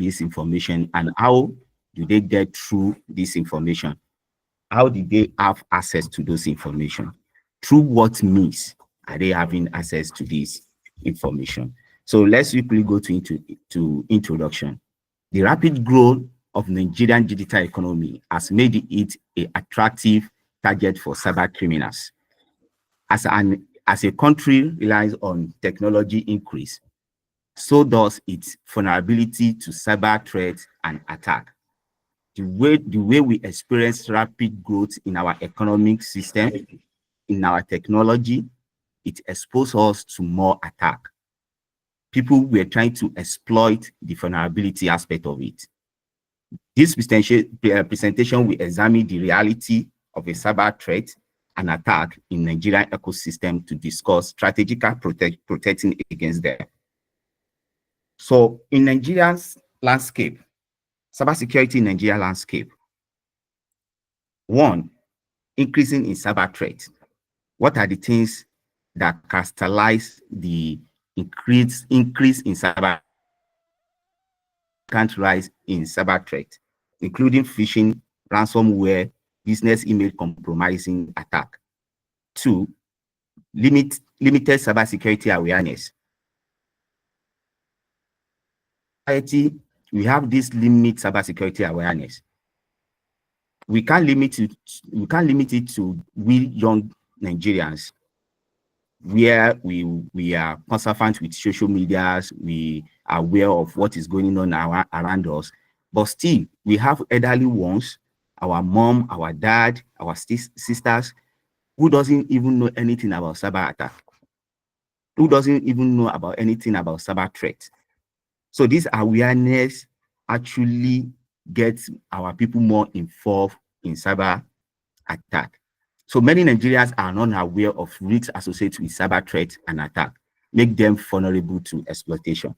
this information, and how do they get through this information? How did they have access to those information? Through what means are they having access to this information? So let's quickly go to introduction. The rapid growth of Nigerian digital economy has made it an attractive target for cyber criminals. As a country relies on technology increase, so does its vulnerability to cyber threats and attack. The way we experience rapid growth in our economic system, in our technology, it exposes us to more attack. People were trying to exploit the vulnerability aspect of it. This presentation will examine the reality of a cyber threat and attack in Nigerian ecosystem to discuss strategical protecting against them. So in Nigeria's landscape, cybersecurity in Nigeria landscape, one, increasing in cyber threat. What are the things that crystallize the increase in cyber rise in cyber threat, including phishing, ransomware, business email compromising attack. Two, limited cybersecurity awareness. We have this limited cybersecurity awareness. We can't limit it to we young Nigerians, where we are conversant with social medias, we are aware of what is going on around us, but still we have elderly ones, our mom, our dad, our sisters, who doesn't even know anything about cyber attack, who doesn't even know about anything about cyber threat. So this awareness actually gets our people more involved in cyber attack. So many Nigerians are not aware of risks associated with cyber threat and attack, make them vulnerable to exploitation.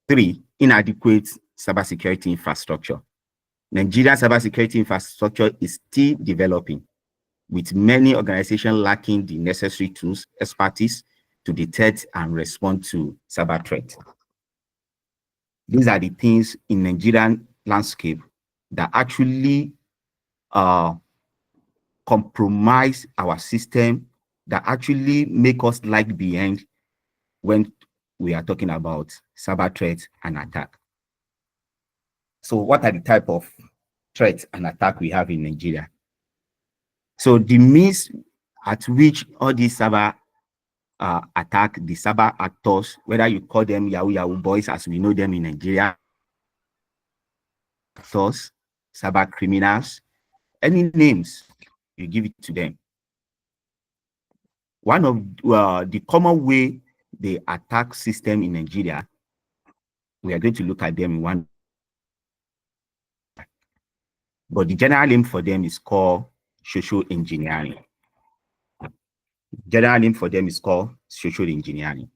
Three, inadequate cybersecurity infrastructure. Nigerian cybersecurity infrastructure is still developing, with many organizations lacking the necessary tools, expertise to detect and respond to cyber threat. These are the things in Nigerian landscape that actually compromise our system, that actually make us lag behind when we are talking about cyber threat and attack. So what are the type of threats and attack we have in Nigeria? So the means at which all these cyber attack, the cyber actors, whether you call them Yahoo boys as we know them in Nigeria, actors, cyber criminals, any names, you give it to them. One of the common way they attack system in Nigeria, we are going to look at them in one, but the general name for them is called social engineering. General name for them is called social engineering.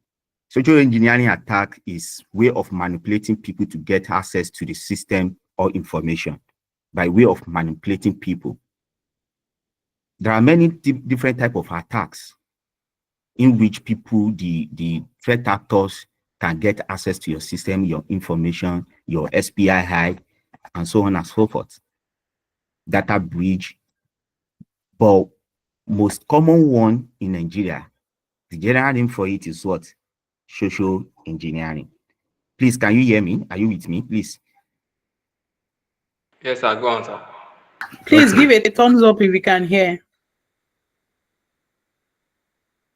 Social engineering attack is way of manipulating people to get access to the system or information by way of manipulating people. There are many different types of attacks in which people, the threat actors, can get access to your system, your information, your SPI hide, and so on and so forth. Data breach. But most common one in Nigeria, the general name for it is what? Social engineering. Please, can you hear me? Are you with me, please? Yes, sir. Go on, sir. Please give it a thumbs up if you can hear.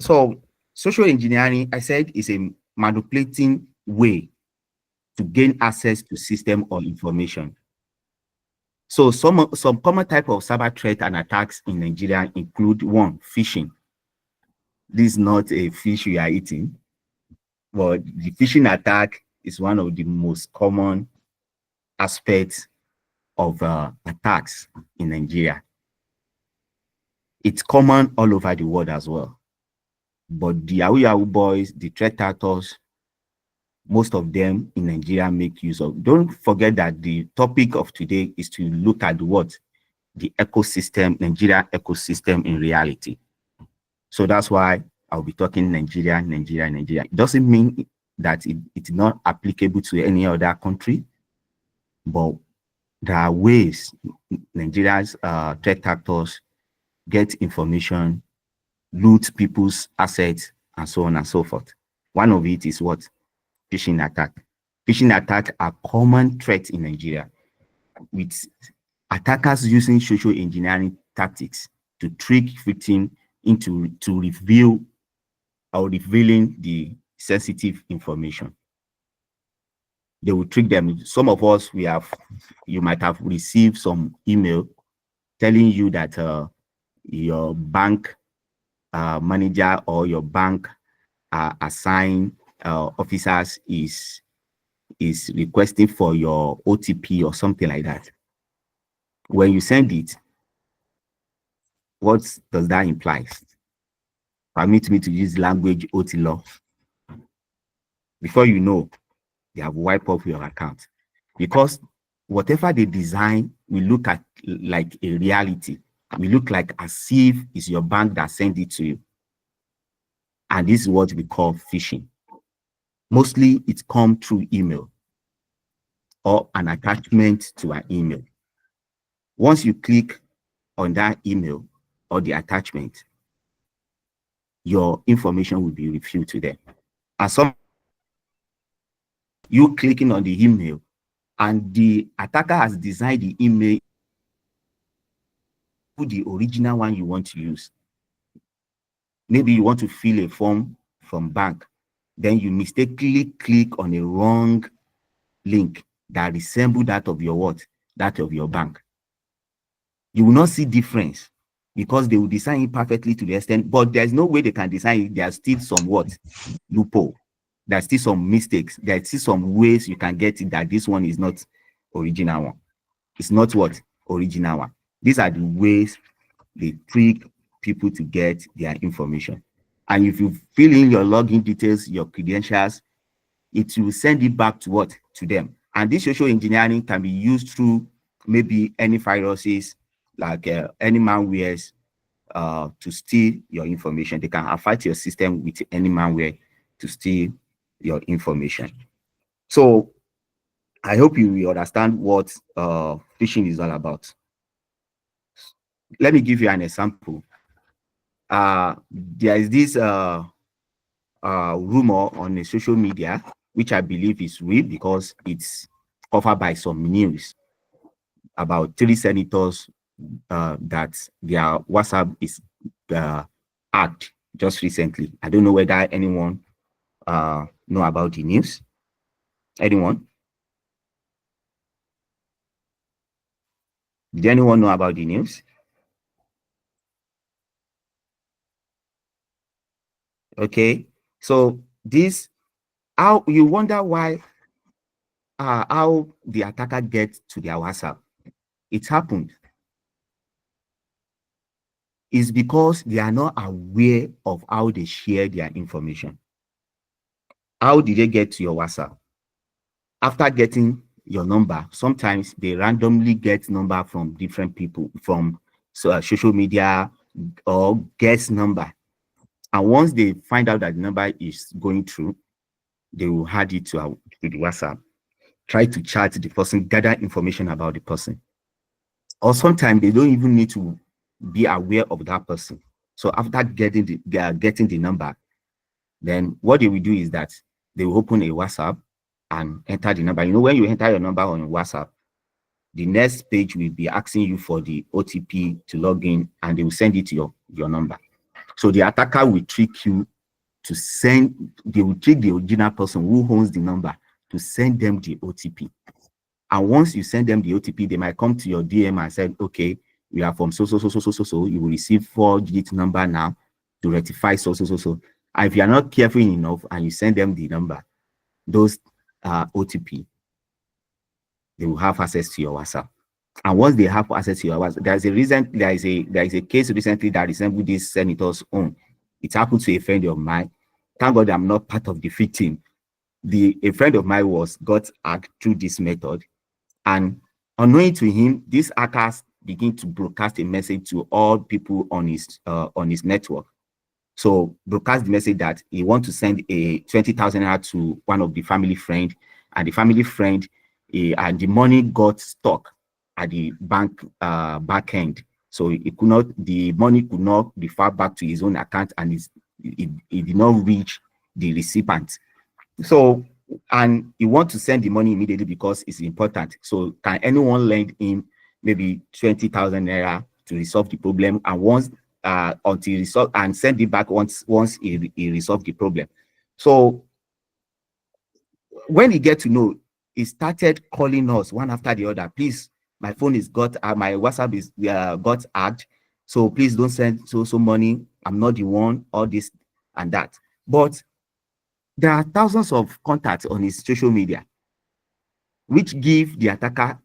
So, social engineering, I said, is a manipulating way to gain access to system or information. So some common type of cyber threat and attacks in Nigeria include one, phishing. This is not a fish we are eating, but the phishing attack is one of the most common aspects of attacks in Nigeria. It's common all over the world as well. But the Yahoo boys, the threat actors, most of them in Nigeria make use of. Don't forget that the topic of today is to look at what? The ecosystem, Nigeria ecosystem in reality. So that's why I'll be talking Nigeria. It doesn't mean that it's not applicable to any other country, but there are ways Nigeria's threat actors get information, loot people's assets, and so on and so forth. One of it is what? Phishing attack. Phishing attack are common threats in Nigeria, with attackers using social engineering tactics to trick victims into revealing the sensitive information. They will trick them. Some of us, you might have received some email telling you that your bank manager or your bank assigned officers is requesting for your OTP or something like that. When you send it, what does that imply? Permit me to use language OT law. Before you know, they have wiped off your account, because whatever they design will look at like a reality. We look like as if it's your bank that sent it to you. And this is what we call phishing. Mostly it comes through email or an attachment to an email. Once you click on that email or the attachment, your information will be revealed to them. And some you clicking on the email, and the attacker has designed the email to the original one you want to use. Maybe you want to fill a form from bank, then you mistakenly click on a wrong link that resembles that of your what? That of your bank. You will not see difference, because they will design it perfectly to the extent, but there's no way they can design it. There's still some what? Loophole. There's still some mistakes. There's still some ways you can get it that this one is not original one. It's not what? Original one. These are the ways they trick people to get their information. And if you fill in your login details, your credentials, it will send it back to what? To them. And this social engineering can be used through maybe any viruses, like any malwares, to steal your information. They can affect your system with any malware to steal your information. So I hope you will understand what phishing is all about. Let me give you an example. There is this rumor on the social media, which I believe is real because it's covered by some news, about 3 senators that their WhatsApp is hacked just recently. I don't know whether anyone know about the news. Anyone? Did anyone know about the news? Okay, so this, how you wonder why how the attacker gets to their WhatsApp. It happened. It's because they are not aware of how they share their information. How did they get to your WhatsApp? After getting your number, sometimes they randomly get number from different people, from social media, or guest number. And once they find out that the number is going through, they will add it to the WhatsApp, try to chat the person, gather information about the person. Or sometimes they don't even need to be aware of that person. So after getting the number, then what they will do is that they will open a WhatsApp and enter the number. You know, when you enter your number on WhatsApp, the next page will be asking you for the OTP to log in, and they will send it to your number. So the attacker will trick you to they will trick the original person who owns the number to send them the OTP. And once you send them the OTP, they might come to your DM and say, okay, we are from so. You will receive 4-digit number now to rectify so. And if you are not careful enough and you send them the number, those OTP, they will have access to your WhatsApp. And once they have access to your WhatsApp, there is a case recently that resembles this senator's own. It happened to a friend of mine. Thank God I'm not part of the victim. A friend of mine got hacked through this method, and unknowing to him, these hackers begin to broadcast a message to all people on his network. So broadcast the message that he want to send a 20,000 naira to one of the family friend, and the family friend, and the money got stuck at the back end. So the money could not be far back to his own account, and it did not reach the recipient. So, and he want to send the money immediately because it's important. So can anyone lend him maybe 20,000 naira to resolve the problem, and once until resolve, and send it back once he resolve the problem. So when he get to know, he started calling us one after the other. Please, my phone is got my WhatsApp is got hacked, so please don't send so money. I'm not the one, all this and that. But there are thousands of contacts on his social media, which give the attacker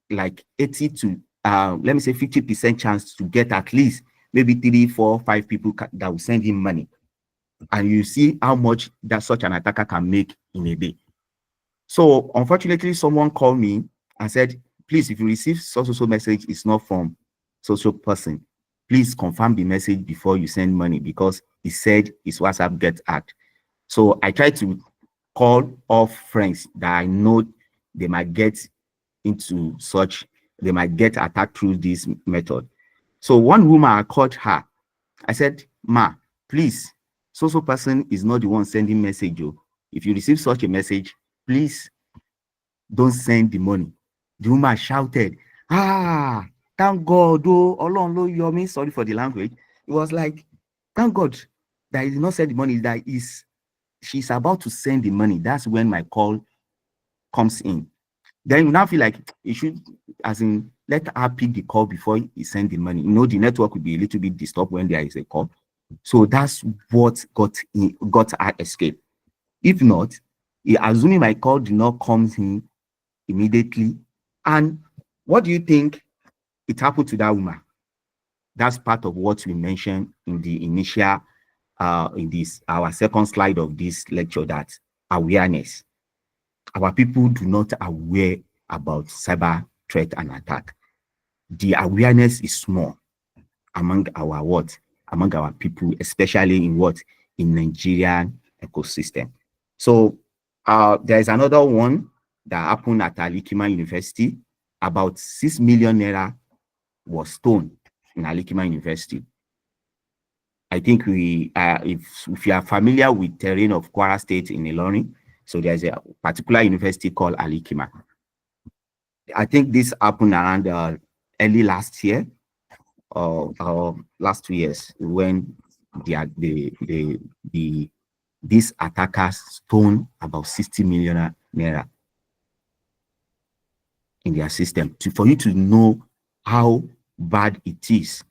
like 80 to let me say 50% chance to get at least maybe 3, 4, 5 people that will send him money. And you see how much that such an attacker can make in a day. So unfortunately, someone called me and said, please, if you receive so message, it's not from social person, please confirm the message before you send money, because he said his WhatsApp gets hacked. So I tried to call off friends that I know they might get into such, they might get attacked through this method. So one woman, I called her. I said, ma, please, so person is not the one sending message. If you receive such a message, please don't send the money. The woman shouted, thank God, sorry for the language. It was like, thank God that he did not send the money, that she's about to send the money. That's when my call comes in. Then you now feel like you should, as in, let her pick the call before he send the money. The network will be a little bit disturbed when there is a call. So that's what got her escape. If not, assuming my call did not come in immediately, and what do you think it happened to that woman? That's part of what we mentioned in the initial, in this our second slide of this lecture, that awareness. Our people do not aware about cyber threat and attack. The awareness is small among our people, especially in Nigerian ecosystem. So there is another one that happened at Alikima University. About 6 million naira was stolen in Alikima University. I think if you are familiar with terrain of Kwara State in Ilorin, so there's a particular university called Alikima. I think this happened around early last year, or last 2 years, when these attackers stole about 60 million naira in their system. For you to know how bad it is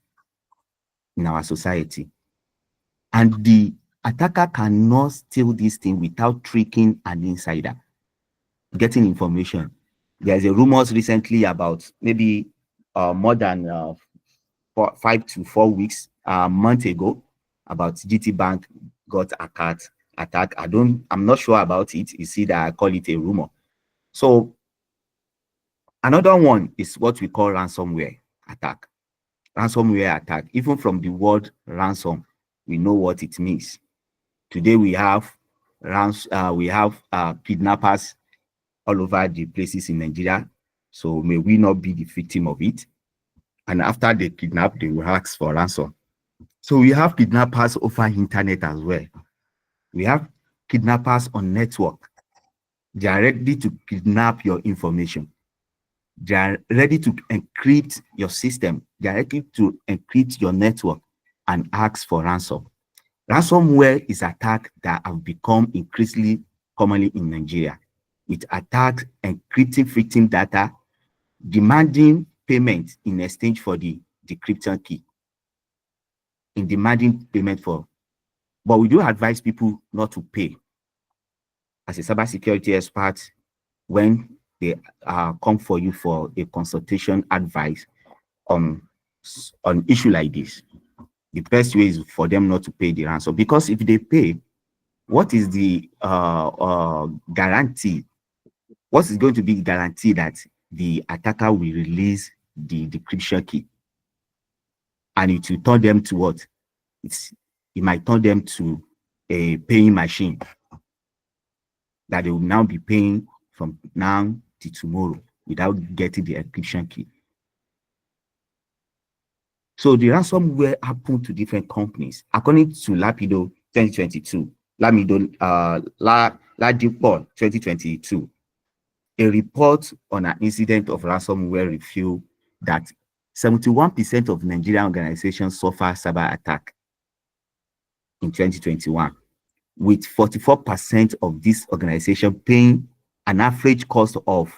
in our society. And the attacker cannot steal this thing without tricking an insider, getting information. There's a rumors recently about maybe more than 5 to 4 weeks, a month ago, about GT Bank got attacked. I'm not sure about it. You see that I call it a rumor. So another one is what we call ransomware attack. Ransomware attack, even from the word ransom, we know what it means. Today we have kidnappers all over the places in Nigeria. So may we not be the victim of it. And after they kidnap, they will ask for ransom. So we have kidnappers over internet as well. We have kidnappers on network. They are ready to kidnap your information. They are ready to encrypt your system. They are ready to encrypt your network and ask for ransom. Ransomware is attack that have become increasingly commonly in Nigeria, with attacks encrypting victim data, demanding payment in exchange for the decryption key. In demanding payment for, but we do advise people not to pay. As a cybersecurity expert, when they come for you for a consultation advice on issue like this, the best way is for them not to pay the ransom, because if they pay, what is the guarantee? What is going to be the guarantee that the attacker will release the decryption key? And it will turn them to what? it might turn them to a paying machine that they will now be paying from now to tomorrow without getting the encryption key. So the ransomware happened to different companies. According to Lapido 2022, Ladipo 2022, a report on an incident of ransomware revealed that 71% of Nigerian organizations suffer cyber attack in 2021, with 44% of this organization paying an average cost of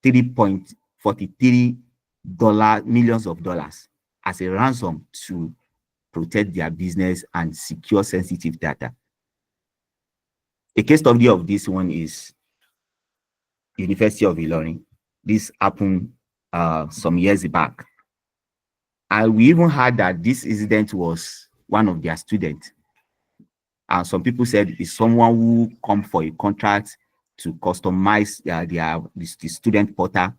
$3.43 millions of dollars as a ransom to protect their business and secure sensitive data. A case study of this one is University of Ilorin. This happened some years back. And we even heard that this incident was one of their students. And some people said it's someone who come for a contract to customize the student portal.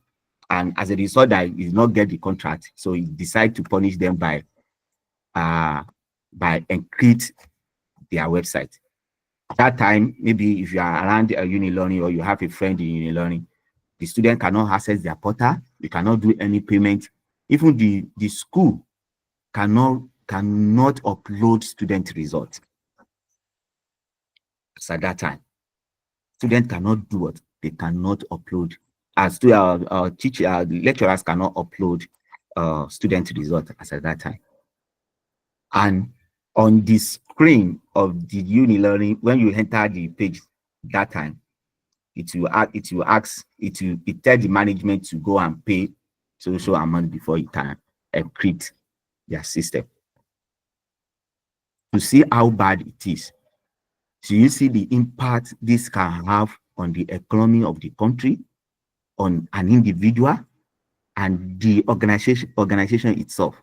And as a result, that he did not get the contract. So he decided to punish them by encrypt their website. At that time, maybe if you are around Unilearning or you have a friend in Unilearning, the student cannot access their portal. You cannot do any payment. Even the school cannot upload student results. So at that time, students cannot do what? They cannot upload. As to our teacher, lecturers cannot upload student results as at that time. And on the screen of the Unilearning, when you enter the page that time, it will tell the management to go and pay so amount before you can encrypt their system. To see how bad it is. So you see the impact this can have on the economy of the country, on an individual, and the organization itself.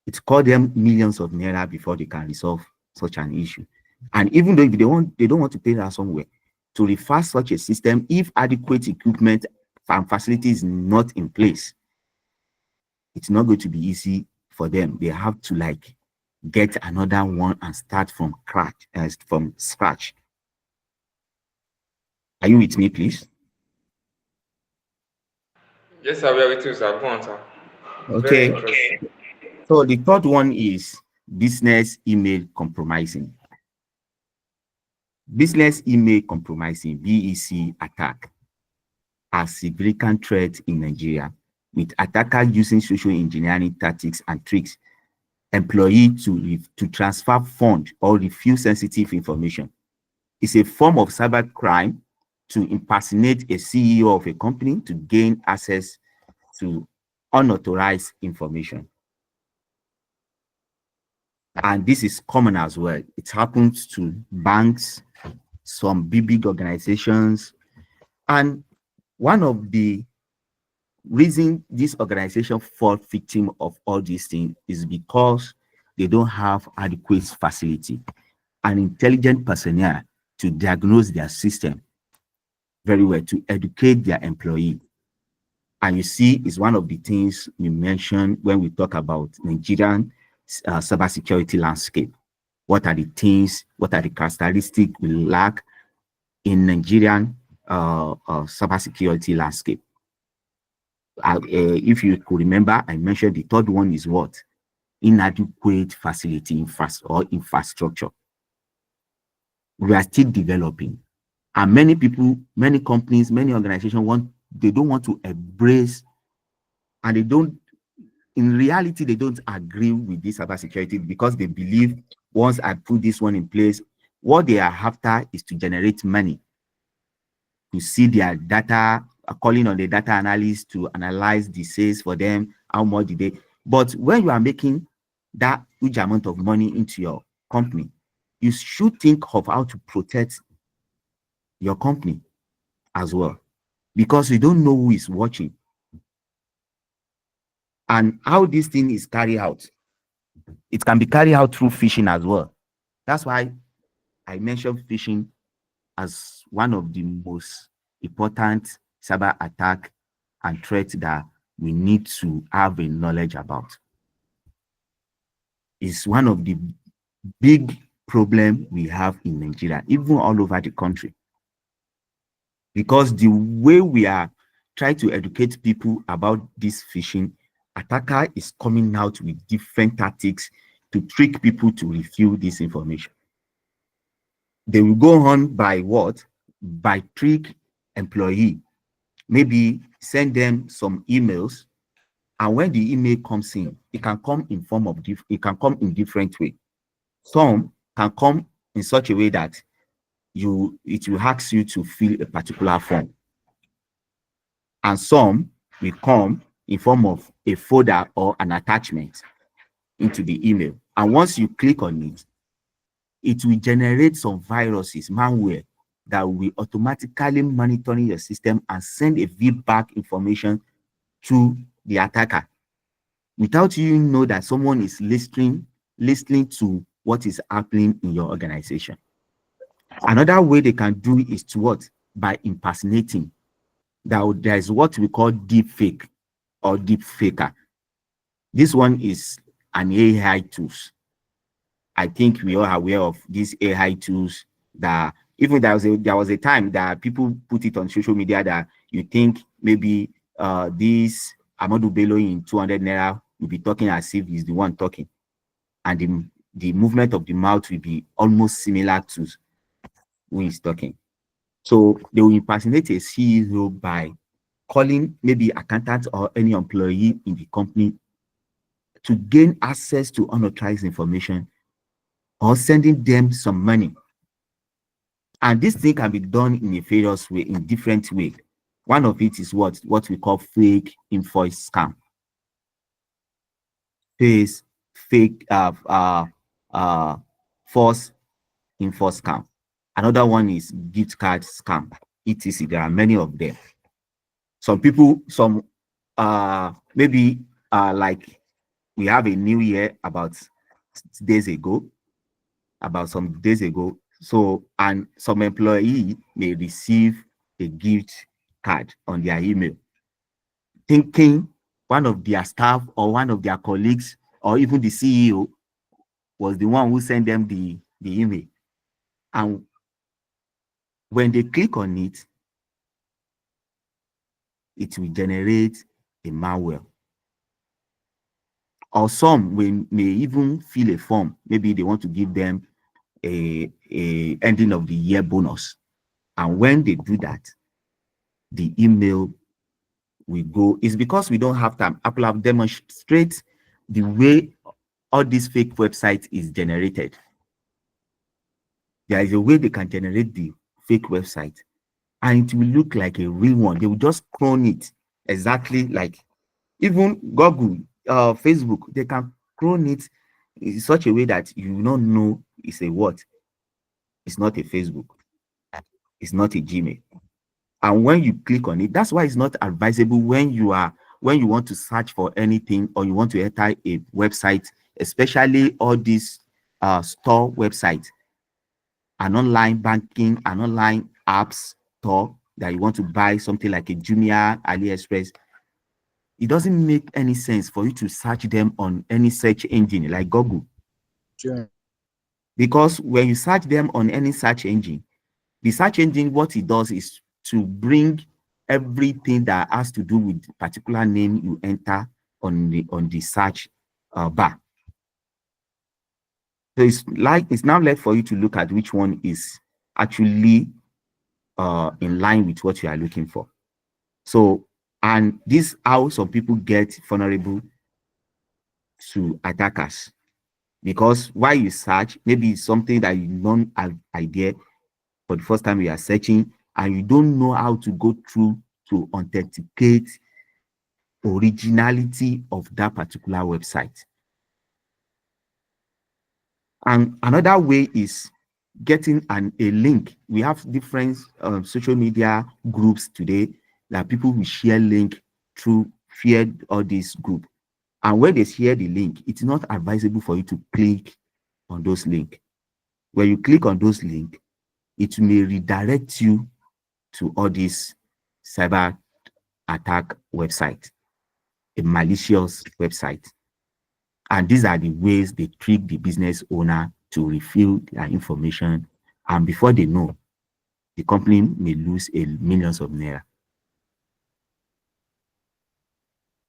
It cost them millions of naira before they can resolve such an issue. And even though if they don't want to pay that somewhere, to refer such a system, if adequate equipment and facilities not in place, it's not going to be easy for them. They have to get another one and start from scratch. Are you with me, please? Yes, sir, we are with you, sir. Go on, sir. Okay. So the third one is business email compromising. Business email compromising, BEC attack, are significant threat in Nigeria, with attackers using social engineering tactics and tricks employee to transfer funds or refuse sensitive information. It's a form of cyber crime to impersonate a CEO of a company to gain access to unauthorized information. And this is common as well. It happens to banks, some big organizations. And one of the reasons this organization fall victim of all these things is because they don't have adequate facility and intelligent personnel to diagnose their system very well, to educate their employee. And you see, it's one of the things we mentioned when we talk about Nigerian cybersecurity landscape. What are the things, what are the characteristics we lack in Nigerian cybersecurity landscape? If you could remember, I mentioned the third one is what? Inadequate facility infrastructure. We are still developing. And many people, many companies, many organizations they don't want to embrace, and in reality, they don't agree with this cybersecurity because they believe once I put this one in place, what they are after is to generate money, to see their data, calling on the data analyst to analyze the sales for them, how much did they. But when you are making that huge amount of money into your company, you should think of how to protect your company as well, because you don't know who is watching and how this thing is carried out. It can be carried out through phishing as well. That's why I mentioned phishing as one of the most important cyber attack and threat that we need to have a knowledge about. is one of the big problem we have in Nigeria, even all over the country. Because the way we are trying to educate people about this phishing, attacker is coming out with different tactics to trick people to reveal this information. They will go on by what? By trick employee. Maybe send them some emails, and when the email comes in, it can come in form of it can come in different way. Some can come in such a way that it will ask you to fill a particular form, and some will come in form of a folder or an attachment into the email. And once you click on it, it will generate some viruses, malware, that will automatically monitoring your system and send a feedback information to the attacker without you know that someone is listening to what is happening in your organization. Another way they can do is to what? By impersonating. There is what we call deep fake or deep faker. This one is an AI tools. I think we are aware of these AI tools that even there was a time that people put it on social media that you think maybe this Amadou Bello in 200 Naira will be talking as if he's the one talking. And the movement of the mouth will be almost similar to who is talking. So they will impersonate a CEO by calling maybe accountant or any employee in the company to gain access to unauthorized information or sending them some money. And this thing can be done in a various way, in different way. One of it is what we call fake invoice scam. Fake false invoice scam. Another one is gift card scam, etc. There are many of them. Some people, maybe like we have a new year about some days ago. So, and some employee may receive a gift card on their email, thinking one of their staff or one of their colleagues or even the CEO was the one who sent them the email. And when they click on it, it will generate a malware. Or some may even fill a form. Maybe they want to give them a ending of the year bonus. And when they do that, the email will go. It's because we don't have time. Apple have demonstrated the way all this fake website is generated. There is a way they can generate the fake website and it will look like a real one. They will just clone it exactly like even Google, Facebook, they can clone it in such a way that you don't know it's a what. It's not a Facebook. It's not a Gmail. And when you click on it, that's why it's not advisable when you want to search for anything or you want to enter a website, especially all these store websites, an online banking, an online apps store that you want to buy something like a Jumia, AliExpress. It doesn't make any sense for you to search them on any search engine like Google. Sure. Because when you search them on any search engine, the search engine, what it does is to bring everything that has to do with the particular name you enter on the search bar. So it's now left for you to look at which one is actually in line with what you are looking for. So, and this how some people get vulnerable to attackers, because while you search, maybe it's something that you don't have idea for the first time you are searching, and you don't know how to go through to authenticate originality of that particular website. And another way is getting a link. We have different social media groups today that people will share link through all this group. And when they share the link, it's not advisable for you to click on those links. When you click on those links, it may redirect you to all these cyber attack website, a malicious website. And these are the ways they trick the business owner to reveal their information. And before they know, the company may lose millions of naira.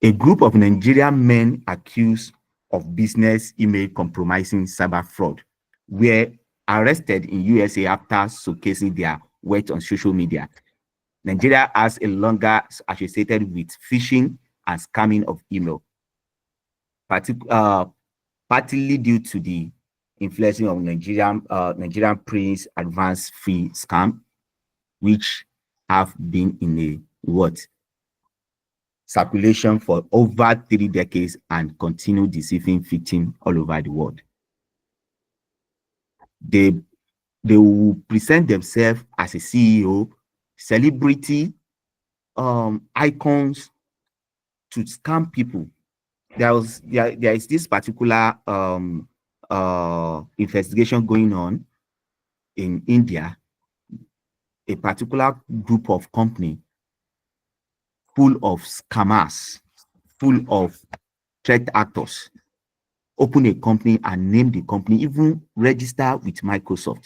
A group of Nigerian men accused of business email compromising cyber fraud were arrested in USA after showcasing their work on social media. Nigeria has a longer associated with phishing and scamming of email, partly due to the influencing of Nigerian Prince advance fee scam, which have been in a circulation for over 3 decades and continue deceiving victims all over the world. They will present themselves as a CEO, celebrity, icons to scam people. There is this particular investigation going on in India. A particular group of company full of scammers, full of threat actors, open a company and name the company, even register with Microsoft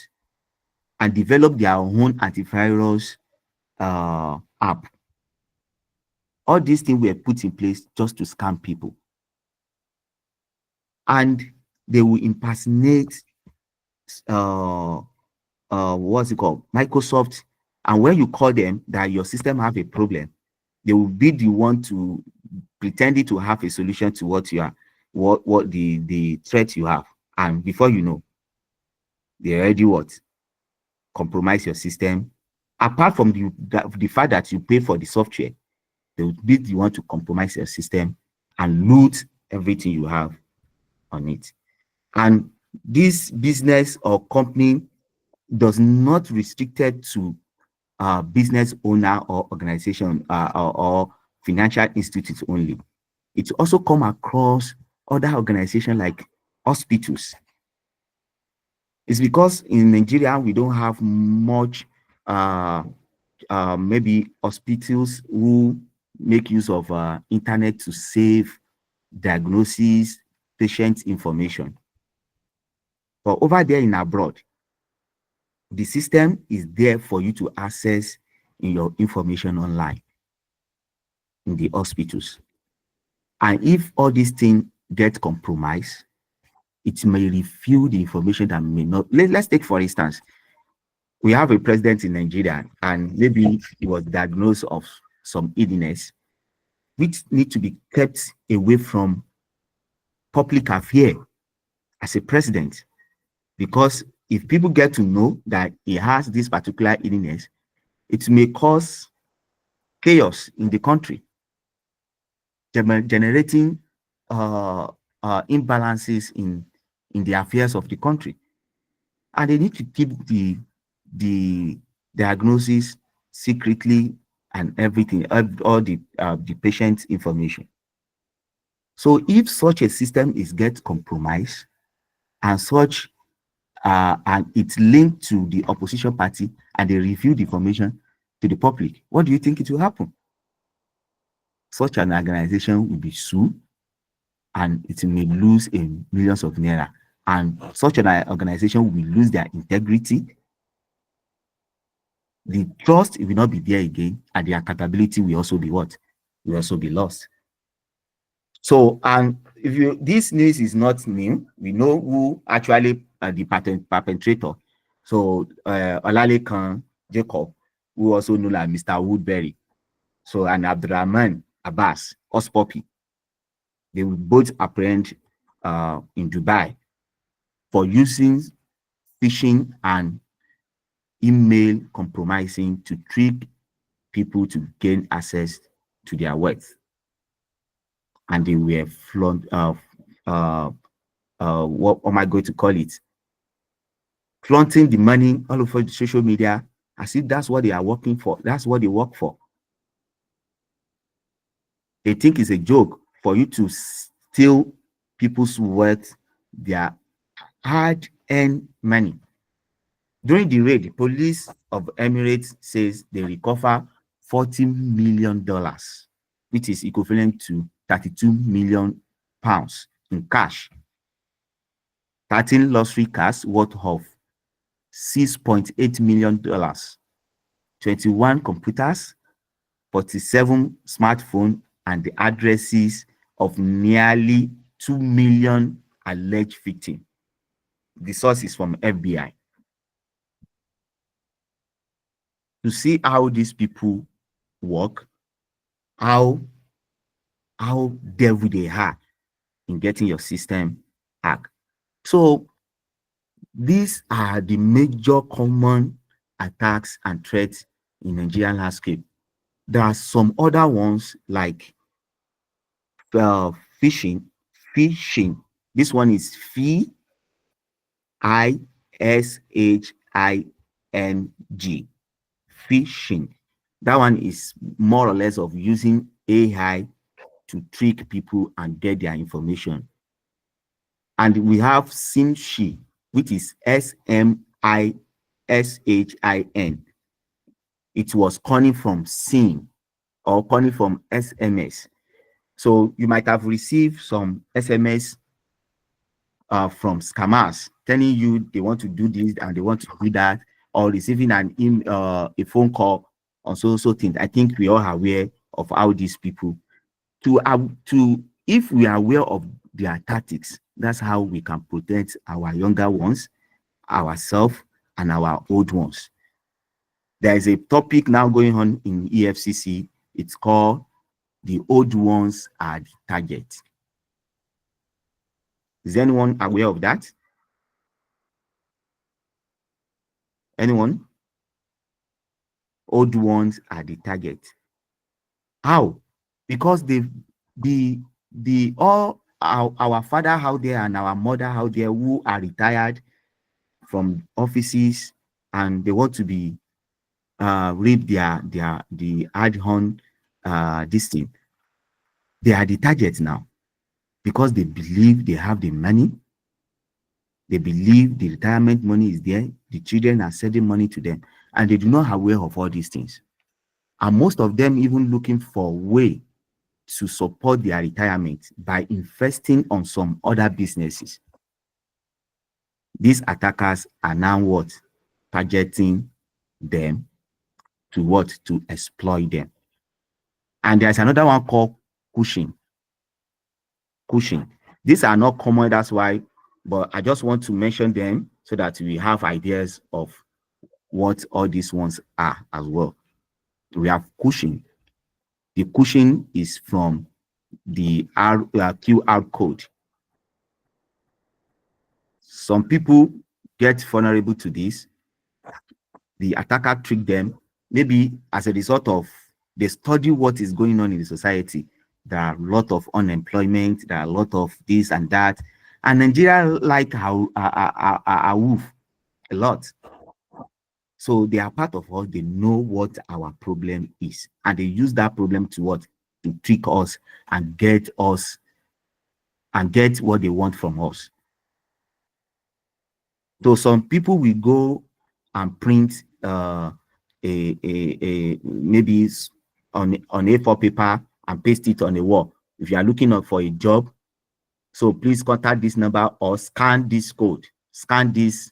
and develop their own antivirus app. All these things were put in place just to scam people. And they will impersonate what's it called? Microsoft. And when you call them that your system have a problem, they will be the one to pretending to have a solution to what you are, what the threat you have. And before you know, they already compromise your system. Apart from the fact that you pay for the software, they will be the one to compromise your system and loot everything you have on it. And this business or company does not restricted to business owner or organization or financial institutes only. It also come across other organizations like hospitals. It's because in Nigeria we don't have much maybe hospitals who make use of internet to save diagnosis, patient information. But over there in abroad, the system is there for you to access in your information online in the hospitals. And if all these things get compromised, it may reveal the information that may not. Let's take, for instance, we have a president in Nigeria and maybe he was diagnosed of some illness, which need to be kept away from public affairs as a president. Because if people get to know that he has this particular illness, it may cause chaos in the country, generating imbalances in the affairs of the country. And they need to keep the diagnosis secretly and everything, all the patient's information. So if such a system get compromised and such and it's linked to the opposition party and they reveal the information to the public, what do you think it will happen? Such an organization will be sued and it may lose millions of naira, and such an organization will lose their integrity. The trust will not be there again, and the accountability will also be what? Will also be lost. So, and if this news is not new, we know who actually the perpetrator. So, Olalekan Jacob, who also known as Mr. Woodbury. So, and Abdurrahman Abbas, Ospopi, they will both apprehend in Dubai for using phishing and email compromising to trick people to gain access to their wealth. And they were what am I going to call it? Flaunting the money all over the social media as if that's what they are working for. That's what they work for. They think it's a joke for you to steal people's wealth, their hard-earned money. During the raid, the police of Emirates says they recover $40 million, which is equivalent to 32 million pounds in cash, 13 luxury cars worth of $6.8 million, 21 computers, 47 smartphones, and the addresses of nearly 2 million alleged victims. The source is from FBI. To see how these people work, how devil they are in getting your system hacked. So these are the major common attacks and threats in Nigerian landscape. There are some other ones like phishing. This one is phishing. Phishing. That one is more or less of using AI to trick people and get their information. And we have SIMSHIN, which is SMISHIN. It was coming from SIM or coming from SMS. So you might have received some SMS from scammers telling you they want to do this and they want to do that, or receiving a phone call on so things. I think we all are aware of how these people if we are aware of their tactics, that's how we can protect our younger ones, ourselves, and our old ones. There is a topic now going on in EFCC. It's called "The Old Ones Are the Target." Is anyone aware of that? Anyone? Old ones are the target. How? Because all our father out there and our mother out there who are retired from offices and they want to be reap the add-on this thing. They are the target now because they believe they have the money. They believe the retirement money is there. The children are sending money to them, and they do not aware of all these things. And most of them even looking for a way to support their retirement by investing on some other businesses. These attackers are now what? Targeting them to what? To exploit them. And there's another one called Cushing. These are not common, that's why, but I just want to mention them so that we have ideas of what all these ones are as well. We have Cushing. The Cushing is from the QR code. Some people get vulnerable to this. The attacker tricked them, maybe as a result of they study what is going on in the society. There are a lot of unemployment, there are a lot of this and that. And Nigeria like a wolf a lot. So they are part of us, they know what our problem is. And they use that problem to what? To trick us and get what they want from us. So some people will go and print maybe on A4 paper and paste it on a wall. If you are looking up for a job, so please contact this number or scan this code, scan this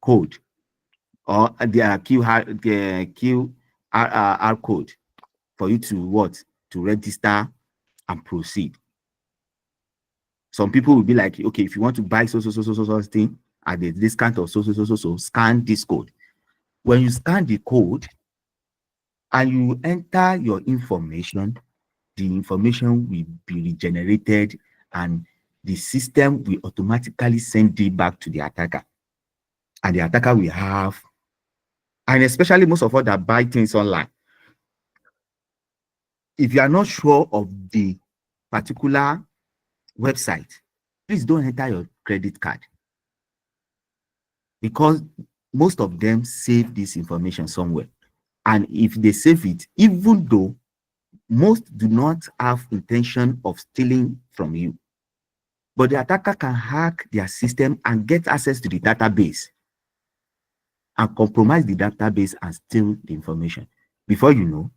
code or the QR code for you to what? To register and proceed. Some people will be like, okay, if you want to buy so thing at the discount of so, scan this code. When you scan the code and you enter your information, the information will be regenerated and the system will automatically send it back to the attacker. And the attacker will have, and especially most of us that buy things online, if you are not sure of the particular website, please don't enter your credit card, because most of them save this information somewhere. And if they save it, even though most do not have intention of stealing from you, but the attacker can hack their system and get access to the database and compromise the database and steal the information. Before you know,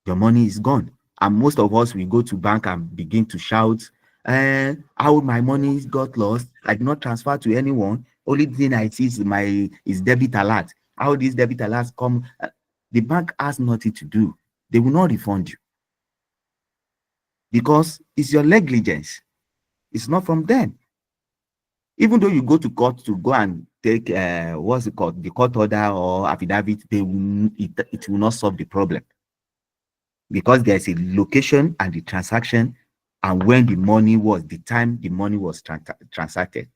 your money is gone. And most of us, we go to bank and begin to shout, how my money got lost. I did not transfer to anyone. Only thing I see is debit alert. How these debit alerts come? The bank has nothing to do. They will not refund you because it's your negligence. It's not from them. Even though you go to court to go and take what's it called, the court order or affidavit, it will not solve the problem because there's a location and the transaction, and when the money was, the time the money was transacted.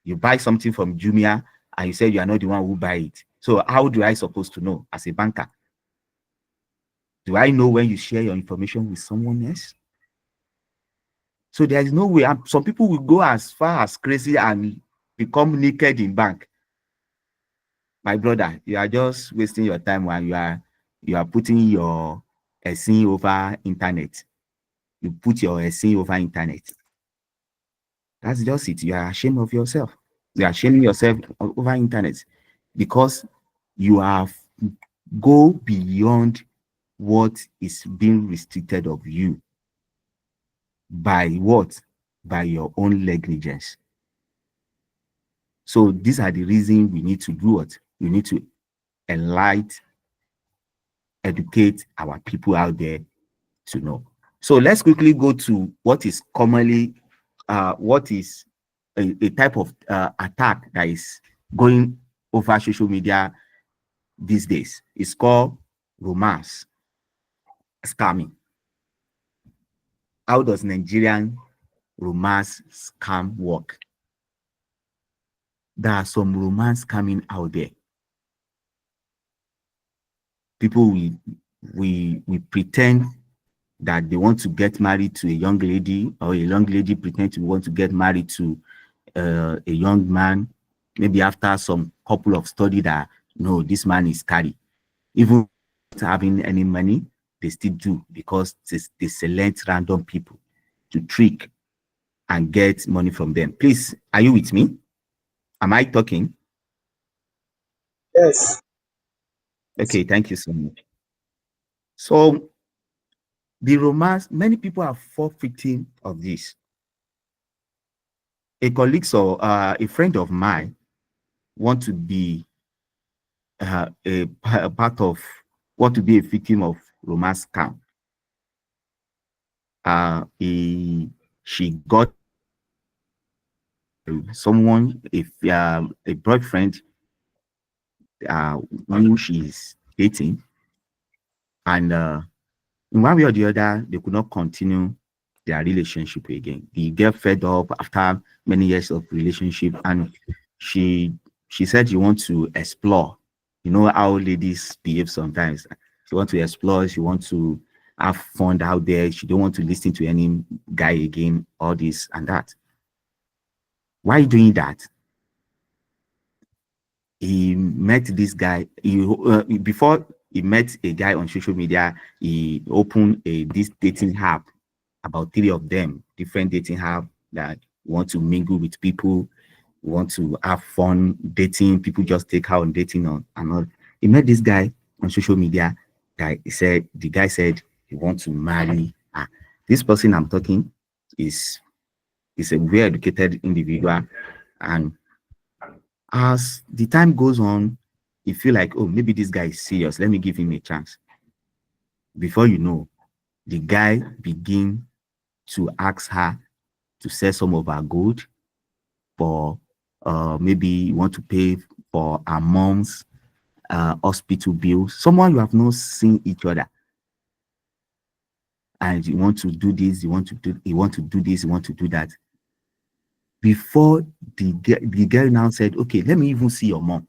You buy something from Jumia and you say you are not the one who buy it. So how do I supposed to know as a banker? Do I know when you share your information with someone else? So there is no way. Some people will go as far as crazy and become naked in bank. My brother, you are just wasting your time when you are putting your SIN over internet. You put your SIN over internet. That's just it. You are ashamed of yourself. You are shaming yourself over internet because you have go beyond what is being restricted of you. By what? By your own negligence. So these are the reasons we need to do what? We need to enlighten, educate our people out there to know. So let's quickly go to what is commonly, what is a type of attack that is going over social media these days. It's called romance scamming. How does Nigerian romance scam work? There are some romance scamming out there. People we pretend that they want to get married to a young lady, or a young lady pretend to want to get married to a young man. Maybe after some couple of study that no, this man is carry. Even without having any money, they still do because they select random people to trick and get money from them. Please, are you with me? Am I talking? Yes. Okay, thank you so much. So the romance, many people are forfeiting of this. A colleague or a friend of mine want to be a part of, want to be a victim of romance scam. She got someone, a boyfriend who she's dating, and in one way or the other, they could not continue their relationship again. The girl fed up after many years of relationship, and she said she wants to explore. You know how ladies behave sometimes. She wants to explore, she wants to have fun out there. She don't want to listen to any guy again, all this and that. Why doing that? He met this guy. Before he met a guy on social media, he opened this dating app, about 3 of them, different dating app that want to mingle with people, want to have fun dating. People just take her on dating on and all. He met this guy on social media that the guy said he wants to marry her. This person I'm talking is a very educated individual, and as the time goes on, you feel like, oh, maybe this guy is serious. Let me give him a chance. Before you know, the guy begin to ask her to sell some of her gold for maybe you want to pay for her mom's hospital bills. Someone you have not seen each other, and you want to do this, you want to do this, you want to do that. Before the girl now said, okay, let me even see your mom.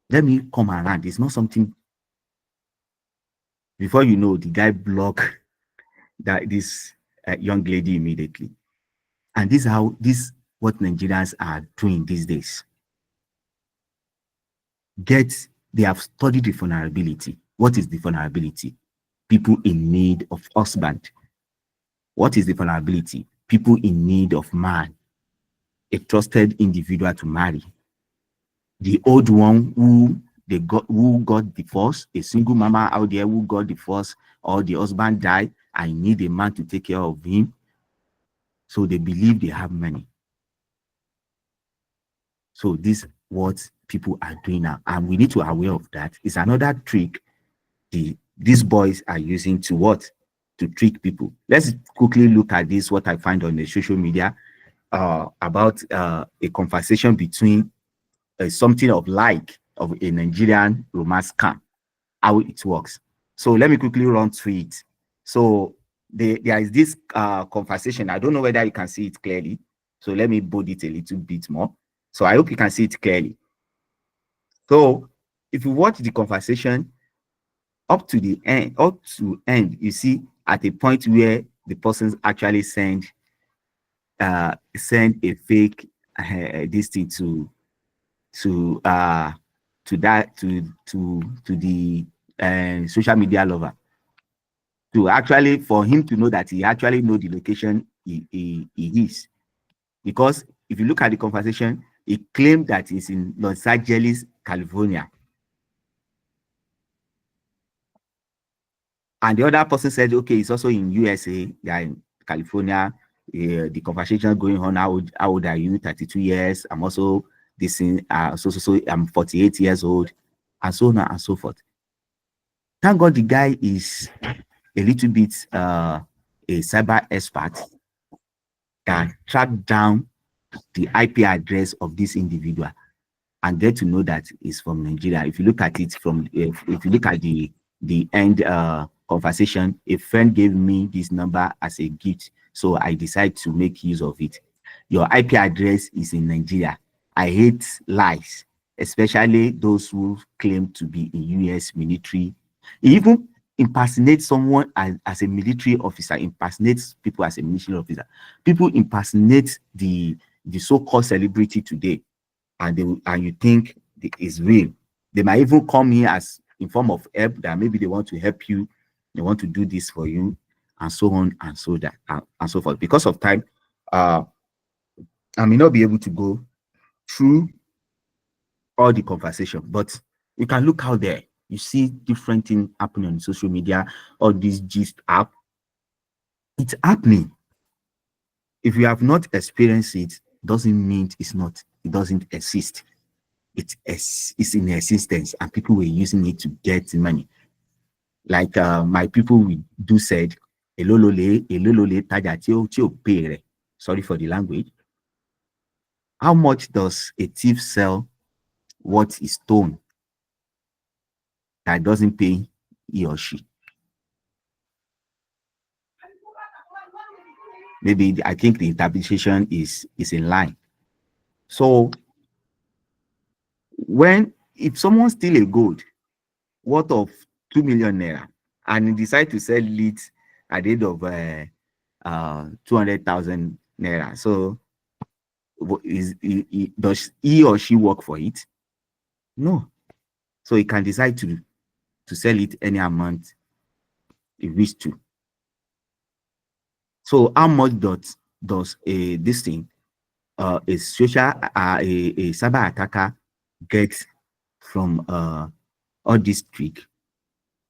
Let me come around. It's not something. Before you know, the guy blocked this young lady immediately. And this is what Nigerians are doing these days. They have studied the vulnerability. What is the vulnerability? People in need of husband. What is the vulnerability? People in need of man, a trusted individual to marry. The old one who who got divorced, a single mama out there who got divorced, or the husband died, I need a man to take care of him. So they believe they have money. So this is what people are doing now, and we need to be aware of that. It's another trick these boys are using to what? To trick people. Let's quickly look at this, what I find on the social media about a conversation between something of a Nigerian romance scam, how it works. So let me quickly run through it. So there is this conversation. I don't know whether you can see it clearly. So let me bold it a little bit more. So I hope you can see it clearly. So if you watch the conversation up to end, you see at a point where the person actually send a fake this thing to the social media lover, to actually for him to know that he actually know the location he is. Because if you look at the conversation, he claimed that he's in Los Angeles, California. And the other person said, okay, it's also in USA, they are in California. The conversation going on, how old are you? 32 years. I'm also this in so I'm 48 years old, and so on and so forth. Thank God the guy is a little bit a cyber expert that tracked down the IP address of this individual and get to know that it's from Nigeria. If you look at it from if you look at the end conversation, a friend gave me this number as a gift, so I decided to make use of it. Your IP address is in Nigeria. I hate lies, especially those who claim to be in US military. Even impersonate someone as a military officer, impersonates people as a military officer. People impersonate the so-called celebrity today, and you think it is real. They might even come here as in form of help, that maybe they want to help you, they want to do this for you, and so on and so that and so forth. Because of time, I may not be able to go through all the conversation, but you can look out there. You see different things happening on social media, all this gist app. It's happening. If you have not experienced it, doesn't mean it doesn't exist. It's in existence, and people were using it to get money. Like my people we do said, elolole taja tí ó pay rẹ̀. Sorry for the language. How much does a thief sell what is stolen that doesn't pay he or she? Maybe I think the interpretation is in line. So if someone steal a gold worth of 2 million naira and he decide to sell it at the end of 200,000 naira, so does he or she work for it? No. So he can decide to sell it any amount he wish to. So how much does this thing a cyber attacker get from all this trick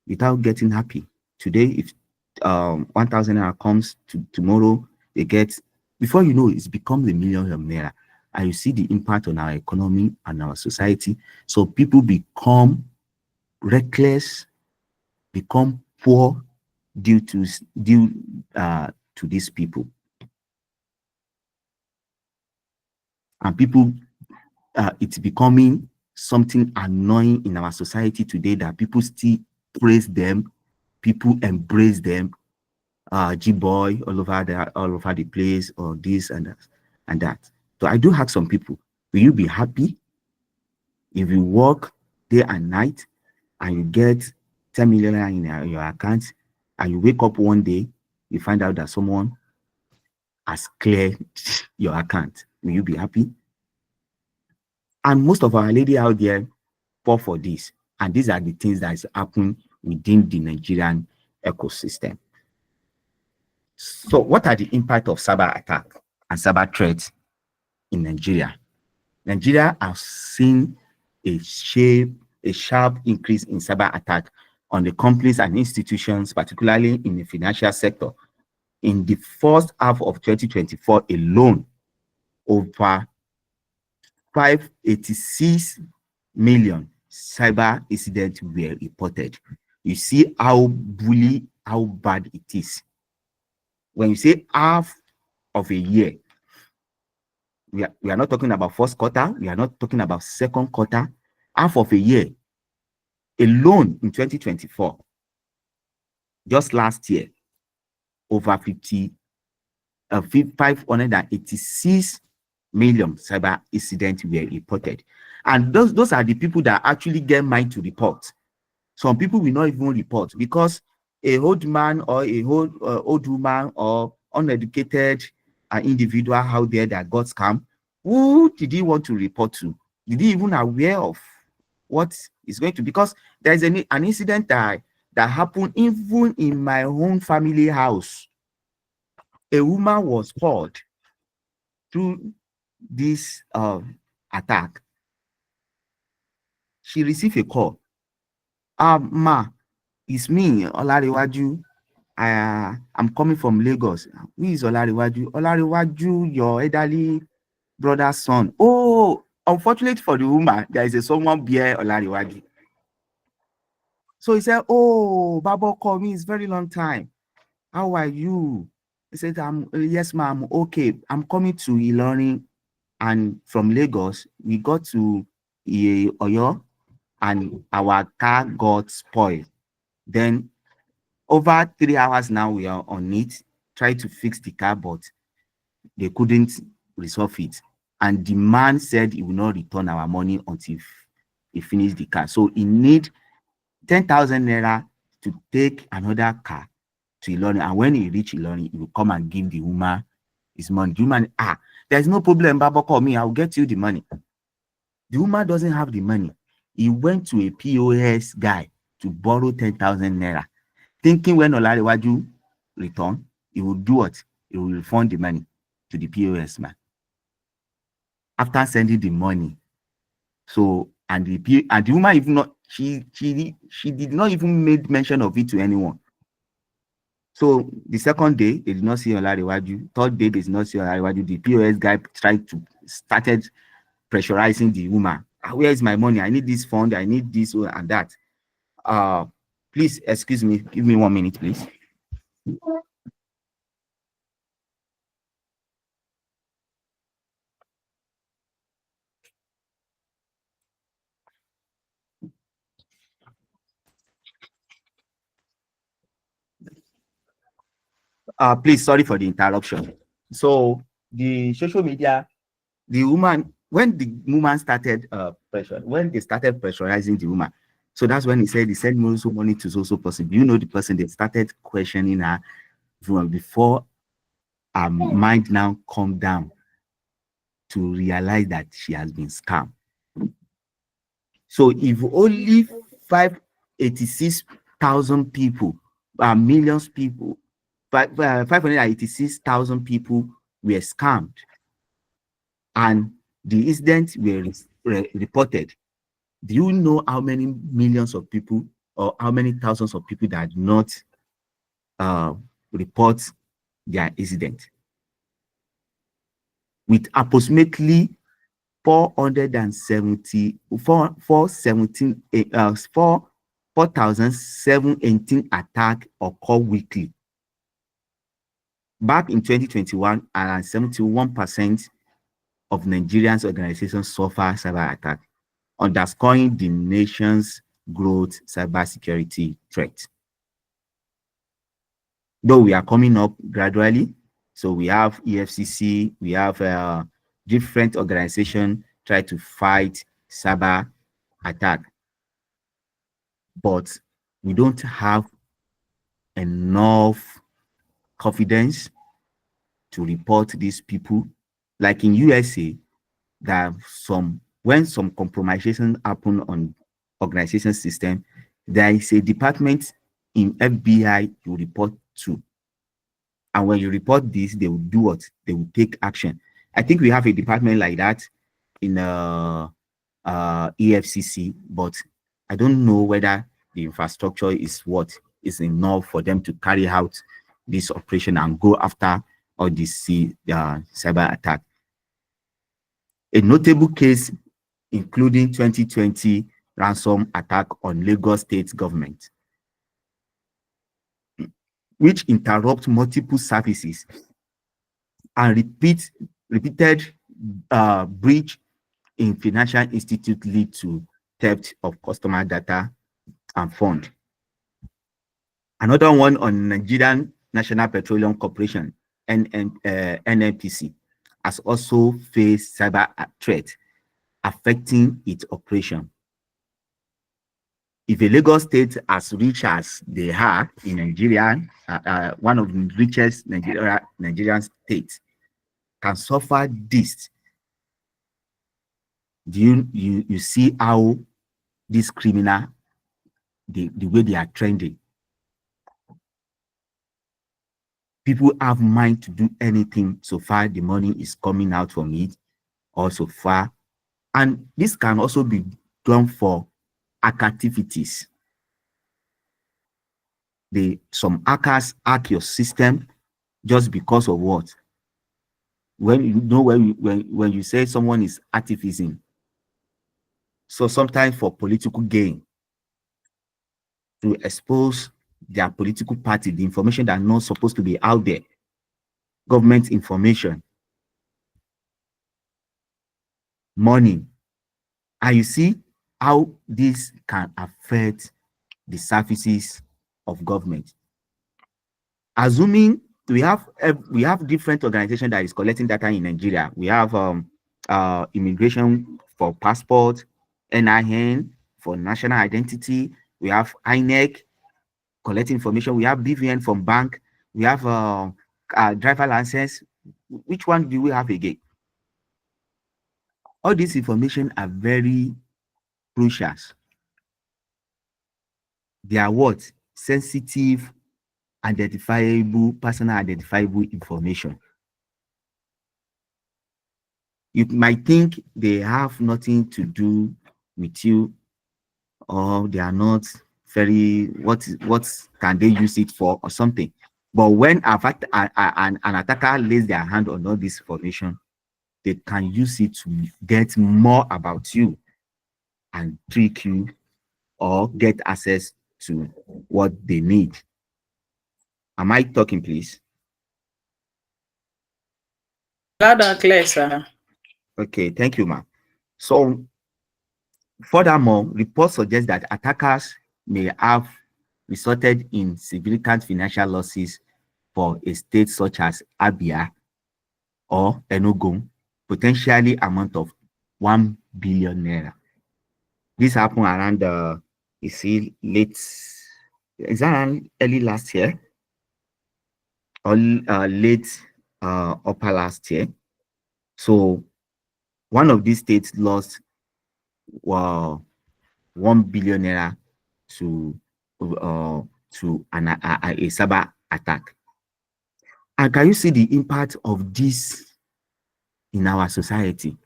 without getting happy? Today, if 1,000 naira comes tomorrow, they get, before you know, it's become the millions of naira, and you see the impact on our economy and our society. So people become reckless, become poor due to these people. And people, it's becoming something annoying in our society today that people still praise them, people embrace them. G-boy all over the place, or this and that. So I do ask some people, will you be happy if you work day and night and you get 10 million in your account, and you wake up one day, you find out that someone has cleared your account? Will you be happy? And most of our lady out there fall for this. And these are the things that is happening within the Nigerian ecosystem. So what are the impact of cyber attack and cyber threats in Nigeria? Nigeria has seen a sharp a sharp increase in cyber attack on the companies and institutions, particularly in the financial sector. In the first half of 2024 alone, over 586 million cyber incidents were reported. You see how bad it is. When you say half of a year, we are not talking about first quarter, we are not talking about second quarter, half of a year alone in 2024, just last year, over 586 million cyber incidents were reported. And those are the people that actually get mind to report. Some people will not even report because a old man or a old woman or uneducated individual out there that got scammed, who did he want to report to? Did he even aware of what is going to? Because there's an incident that happened even in my own family house. A woman was called through this attack. She received a call. Ma, it's me, Olarewaju. I'm coming from Lagos. Who is Olarewaju? Olarewaju, your elderly brother's son. Oh, unfortunately for the woman, there is someone bear Olarewaju. So he said, oh, Babo called me. It's a very long time. How are you? He said, yes, ma'am. Okay, I'm coming to Ilorin, and from Lagos, we got to Oyo, and our car got spoiled. Then over 3 hours now we are on it, try to fix the car, but they couldn't resolve it. And the man said he will not return our money until he finished the car. So he need 10,000 naira to take another car to Ilorin. And when he reach Ilorin, he will come and give the woman his money. The woman, there's no problem, Baba, call me, I'll get you the money. The woman doesn't have the money. He went to a POS guy to borrow 10,000 naira, thinking when Olarewaju return, he will do what? He will refund the money to the POS man. After sending the money, so and the woman even not she did not even make mention of it to anyone. So the second day they did not see Olarewaju. Third day they did not see Olarewaju. The POS guy started pressurizing the woman. Where is my money? I need this fund. I need this and that. Please excuse me. Give me 1 minute, please. Please, sorry for the interruption. So the social media, the woman, when the woman started when they started pressurizing the woman, so that's when he said he sent money to so person. You know the person, they started questioning her before her mind now calmed down to realize that she has been scammed. So if only 586,000 people, millions people, 586,000 people were scammed, and the incidents were reported, do you know how many millions of people or how many thousands of people that did not report their incident? With approximately 4,718 attacks occur weekly. Back in 2021, around 71% of Nigerians' organizations suffer cyber attack, underscoring the nation's growth cybersecurity threat. Though we are coming up gradually, so we have EFCC, we have different organizations try to fight cyber attack, but we don't have enough confidence to report these people. Like in USA, that when some compromisation happen on organization system, there is a department in FBI you report to. And when you report this, they will do what? They will take action. I think we have a department like that in EFCC, but I don't know whether the infrastructure is enough for them to carry out this operation and go after all this cyber attack. A notable case including 2020 ransom attack on Lagos state government, which interrupt multiple services and repeated breach in financial institute lead to theft of customer data and fund. Another one on Nigerian National Petroleum Corporation, NNPC, has also faced cyber threat affecting its operation. If a Lagos state as rich as they are in Nigeria, one of the richest Nigerian states, can suffer this, do you see how this criminal, the way they are trending? People have mind to do anything so far the money is coming out from it, or so far. And this can also be done for hack activities. Some hackers hack your system just because of what? When you say someone is activism, so sometimes for political gain, to expose their political party, the information that are not supposed to be out there, government information, money. And you see how this can affect the services of government. Assuming we have different organizations that is collecting data in Nigeria. We have immigration for passport, NIN for national identity. We have INEC collecting information. We have BVN from bank. We have driver license. Which one do we have again? All this information are very crucial. They are what? Sensitive, identifiable, personal identifiable information. You might think they have nothing to do with you, or they are not very, what can they use it for or something. But when an attacker lays their hand on all this information, they can use it to get more about you and trick you or get access to what they need. Am I talking, please? Loud and clear, sir. Okay, thank you, ma'am. So, furthermore, reports suggest that attackers may have resulted in significant financial losses for a state such as Abia or Enugu, potentially amount of 1 billion naira. This happened around early last year or late upper last year. So one of these states lost 1 billion naira to a cyber attack. And can you see the impact of this in our society,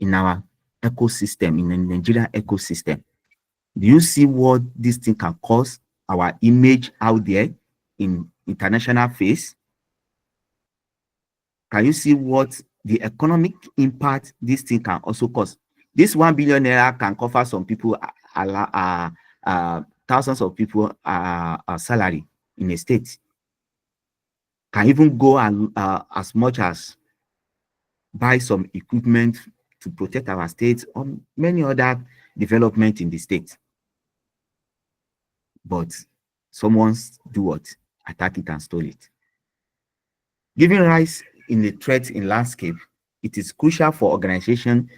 in our ecosystem, in the Nigerian ecosystem? Do you see what this thing can cause our image out there in international face? Can you see what the economic impact this thing can also cause? This 1 billion naira can cover some people, thousands of people salary in a state. Can even go as much as buy some equipment to protect our state or many other development in the state. But someone's do what? Attack it and stole it. Given rise in the threat in landscape, it is crucial for organizations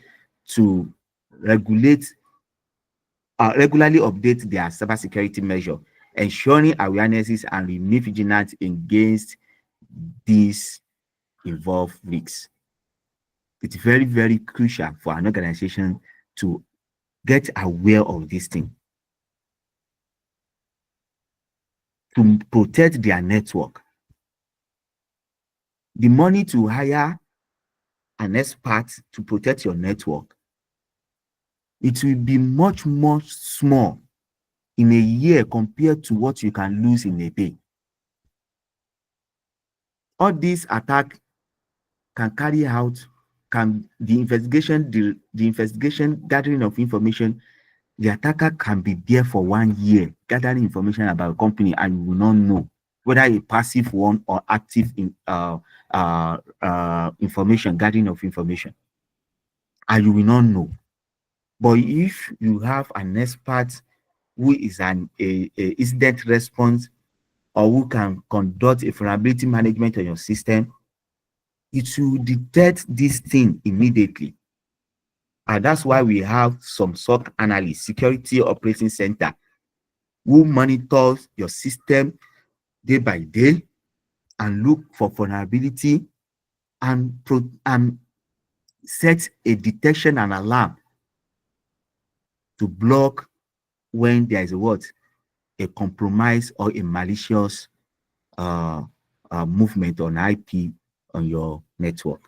to regularly update their cybersecurity measure, ensuring awarenesses and remain vigilant against these involved risks. It's very, very crucial for an organization to get aware of this thing, to protect their network. The money to hire an expert to protect your network it will be much more small in a year compared to what you can lose in a day. All these attacks can carry out, can the investigation gathering of information, the attacker can be there for 1 year gathering information about a company, and you will not know whether a passive one or active information, gathering of information, and you will not know. But if you have an expert who is an incident response, or who can conduct a vulnerability management on your system, it will detect this thing immediately. And that's why we have some SOC analysts, security operating center, who monitors your system day by day and look for vulnerability and set a detection and alarm to block when there is a compromise or a malicious movement on IP on your network.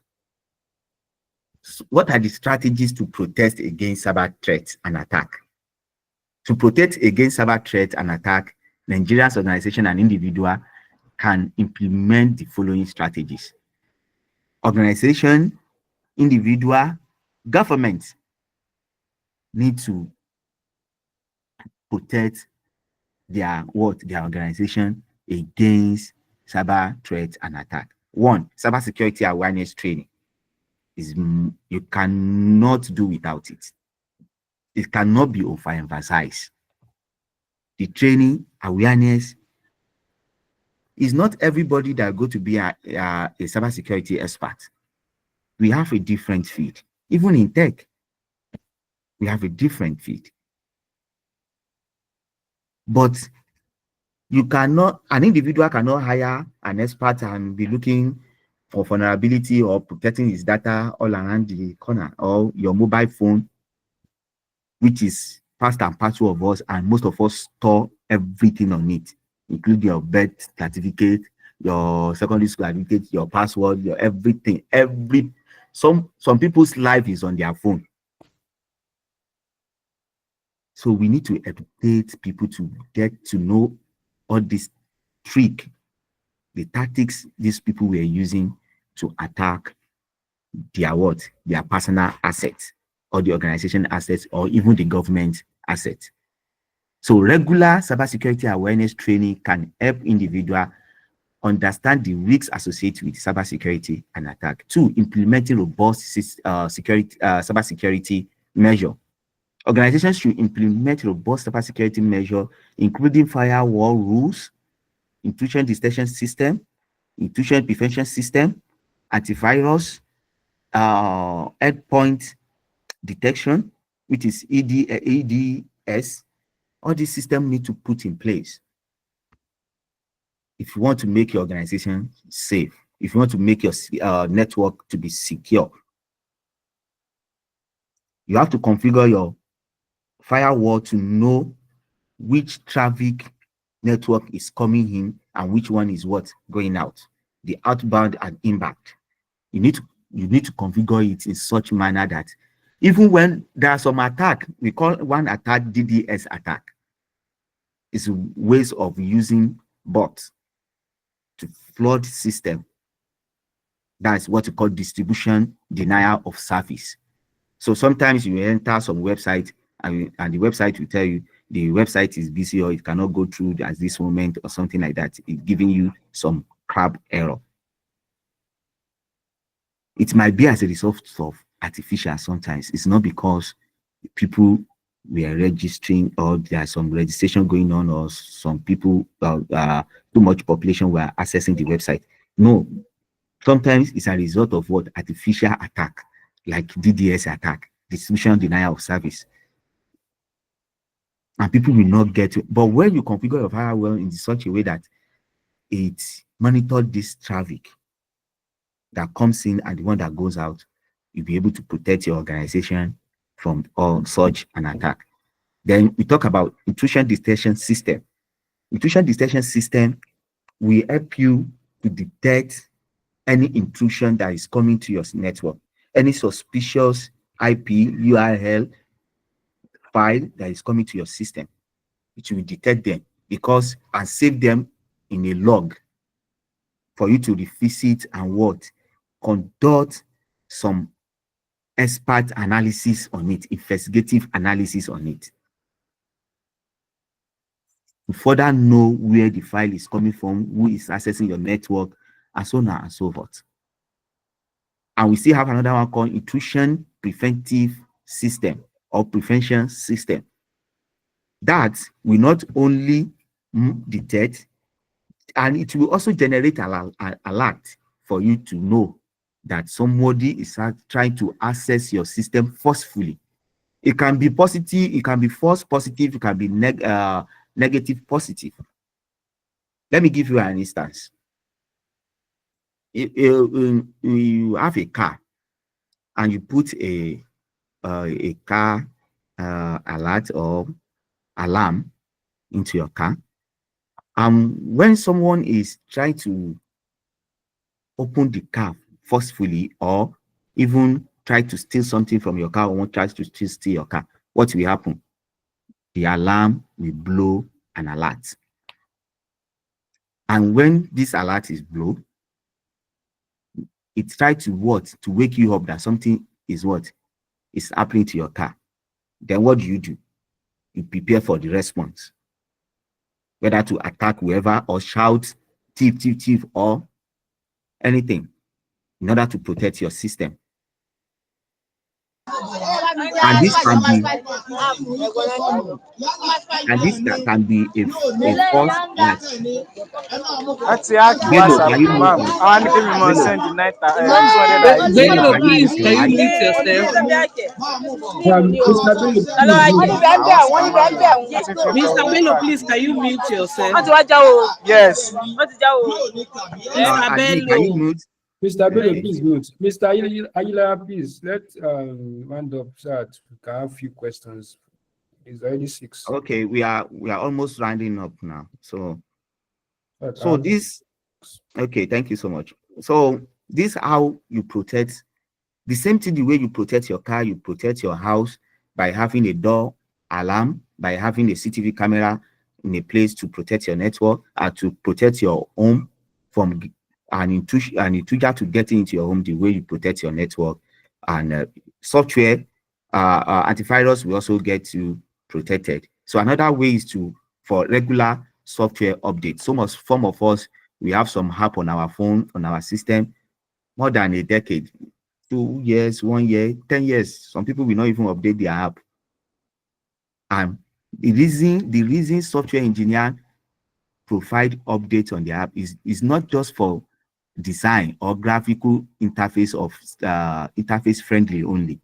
So what are the strategies to protect against cyber threats and attack? To protect against cyber threat and attack, Nigeria's organization and individual can implement the following strategies. Organization, individual, government need to protect their organization against cyber threats and attack. One, cybersecurity awareness training. You cannot do without it. It cannot be overemphasized. The training, awareness, is not everybody that go to be a cybersecurity expert. We have a different field. Even in tech, we have a different field. But an individual cannot hire an expert and be looking for vulnerability or protecting his data all around the corner, or your mobile phone, which is part and parcel of us, and most of us store everything on it, including your birth certificate, your secondary school certificate, your password, your everything. Some people's life is on their phone. So we need to educate people to get to know all this trick, the tactics these people were using to attack their personal assets, or the organization assets, or even the government assets. So regular cybersecurity awareness training can help individuals understand the risks associated with cybersecurity and attack. Two, implementing robust cybersecurity measure. Organizations should implement robust cybersecurity measure, including firewall rules, intrusion detection system, intrusion prevention system, antivirus, endpoint detection, which is EDS. All these systems need to put in place if you want to make your organization safe, if you want to make your network to be secure. You have to configure your firewall to know which traffic network is coming in and which one is going out, the outbound and inbound. You need to configure it in such manner that even when there are some attack, we call one attack DDoS attack. It's ways of using bots to flood system. That's what we call distribution denial of service. So sometimes you enter some website and the website will tell you the website is busy, or it cannot go through at this moment, or something like that. It's giving you some crap error. It might be as a result of artificial sometimes. It's not because people were registering, or there's some registration going on, or some people, too much population were accessing the website. No, sometimes it's a result of artificial attack, like DDoS attack, distribution denial of service. And people will not get it. But when you configure your firewall in such a way that it monitors this traffic that comes in and the one that goes out, you'll be able to protect your organization from all such an attack. Then we talk about intrusion detection system. Intrusion detection system will help you to detect any intrusion that is coming to your network, any suspicious IP, URL, file that is coming to your system. It will detect them and save them in a log for you to revisit and conduct some expert analysis on it, investigative analysis on it. To further know where the file is coming from, who is accessing your network, and so on and so forth. And we still have another one called intrusion preventive system or prevention system. That will not only detect, and it will also generate an alert for you to know that somebody is trying to access your system forcefully. It can be positive, it can be false positive, it can be negative positive. Let me give you an instance. You have a car and you put a car alert or alarm into your car. When someone is trying to open the car forcefully or even try to steal something from your car or tries to steal your car, what will happen? The alarm will blow an alert. And when this alert is blown, it tries to wake you up that something is happening to your car. Then what do? You prepare for the response, whether to attack whoever or shout thief, thief, thief, or anything in order to protect your system. And this can be a false alert. Bello, please, can you mute yourself? Mr. Bello, please, can you mute yourself? Yes. Mr. Bello. Can you mute? Mr. Bello, please mute. Mr. Ayila, please let round up so that we can have a few questions. It's already 6. Okay, we are almost rounding up now. So okay, thank you so much. So this how you protect the same thing, the way you protect your car, you protect your house by having a door alarm, by having a CCTV camera in a place to protect your network, and to protect your home from an intruder to get into your home, the way you protect your network. And software antivirus will also get you protected. So another way is for regular software updates. Some of us, we have some app on our phone, on our system, more than a decade, 2 years, 1 year, 10 years. Some people will not even update their app. And the reason software engineer provide updates on the app is not just for design or graphical interface of interface friendly only.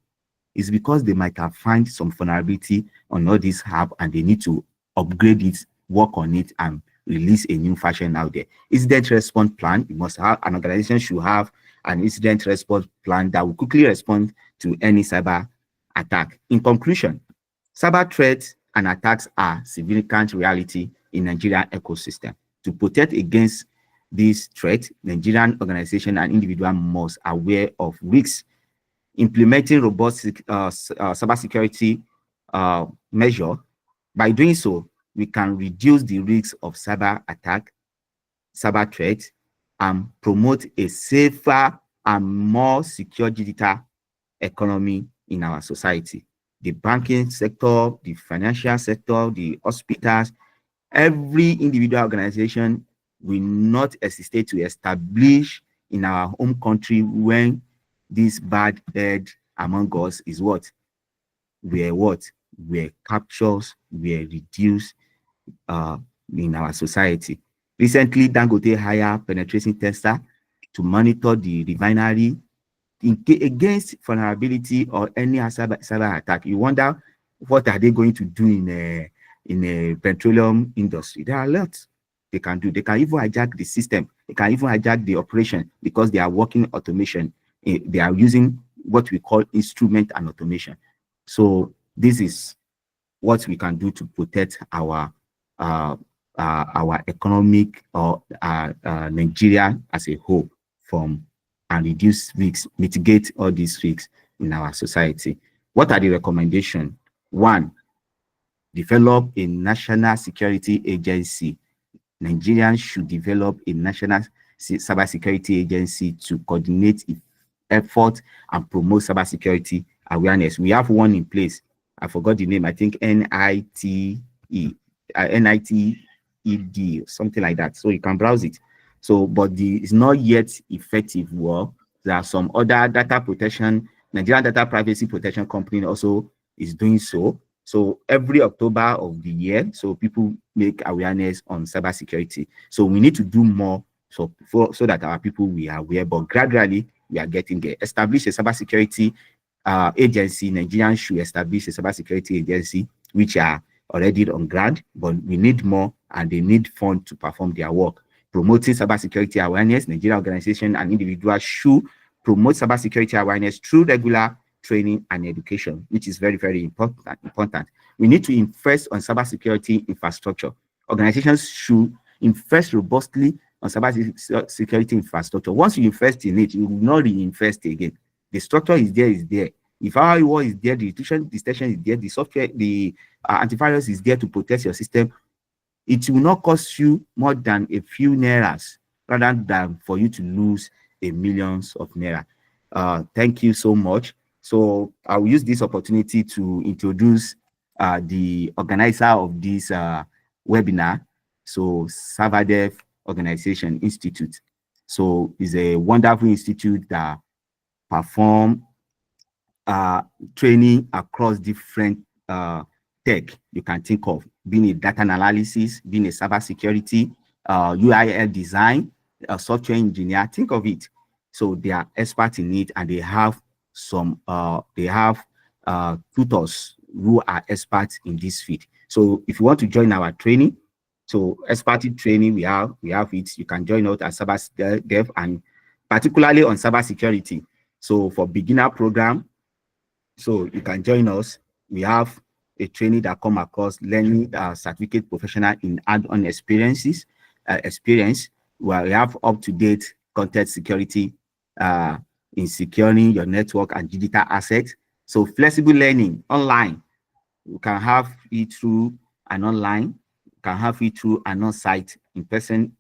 It's because they might have found some vulnerability on all this app and they need to upgrade it, work on it, and release a new version out there. Incident response plan. An organization should have an incident response plan that will quickly respond to any cyber attack. In conclusion, cyber threats and attacks are significant reality in Nigerian ecosystem. To protect against this threat, Nigerian organization and individual must aware of risks, implementing robust cybersecurity measure. By doing so, we can reduce the risks of cyber attack, cyber threats, and promote a safer and more secure digital economy in our society. The banking sector, the financial sector, the hospitals, every individual organization will not hesitate to establish in our home country when this bad head among us is were captured, were reduced in our society. Recently, Dangote hired penetration tester to monitor the refinery against vulnerability or any cyber attack. You wonder what are they going to do in a petroleum industry? There are a lot they can do. They can even hijack the system. They can even hijack the operation because they are working automation. They are using what we call instrument and automation. So this is what we can do to protect our economic or Nigeria as a whole from and reduce risks, mitigate all these risks in our society. What are the recommendations? One, develop a national security agency. Nigerians should develop a national cybersecurity agency to coordinate effort and promote cybersecurity awareness. We have one in place. I forgot the name. I think NITED, something like that. So you can browse it. So, but it's not yet effective. Well, there are some other data protection, Nigerian Data Privacy Protection Company also is doing so. So every October of the year, so people make awareness on cybersecurity. So we need to do more so that our people we are aware, but gradually we are getting there. Establish a cybersecurity agency. Nigerians should establish a cybersecurity agency, which are already on ground, but we need more and they need funds to perform their work. Promoting cybersecurity awareness, Nigerian organizations and individuals should promote cybersecurity awareness through regular training and education, which is very, very important. We need to invest on cybersecurity infrastructure. Organizations should invest robustly on cybersecurity infrastructure. Once you invest in it, you will not reinvest again. The structure is there. If firewall is there, the detection is there, the software, the antivirus is there to protect your system. It will not cost you more than a few nairas rather than for you to lose millions of naira. Thank you so much. So I will use this opportunity to introduce the organizer of this webinar. So ServerDev Organization Institute. So it's a wonderful institute that perform training across different tech you can think of, being a data analysis, being a cybersecurity, UIL design, software engineer, think of it. So they are experts in it, and they have some tutors who are experts in this field. So if you want to join our training, so expertise training, we have it. You can join out at ServerDev, and particularly on cybersecurity. So for beginner program, so you can join us. We have a training that come across learning certificate professional in add-on experience, where we have up-to-date content security in securing your network and digital assets. So flexible learning online, you can have it through an online, you can have it through an on-site, in person.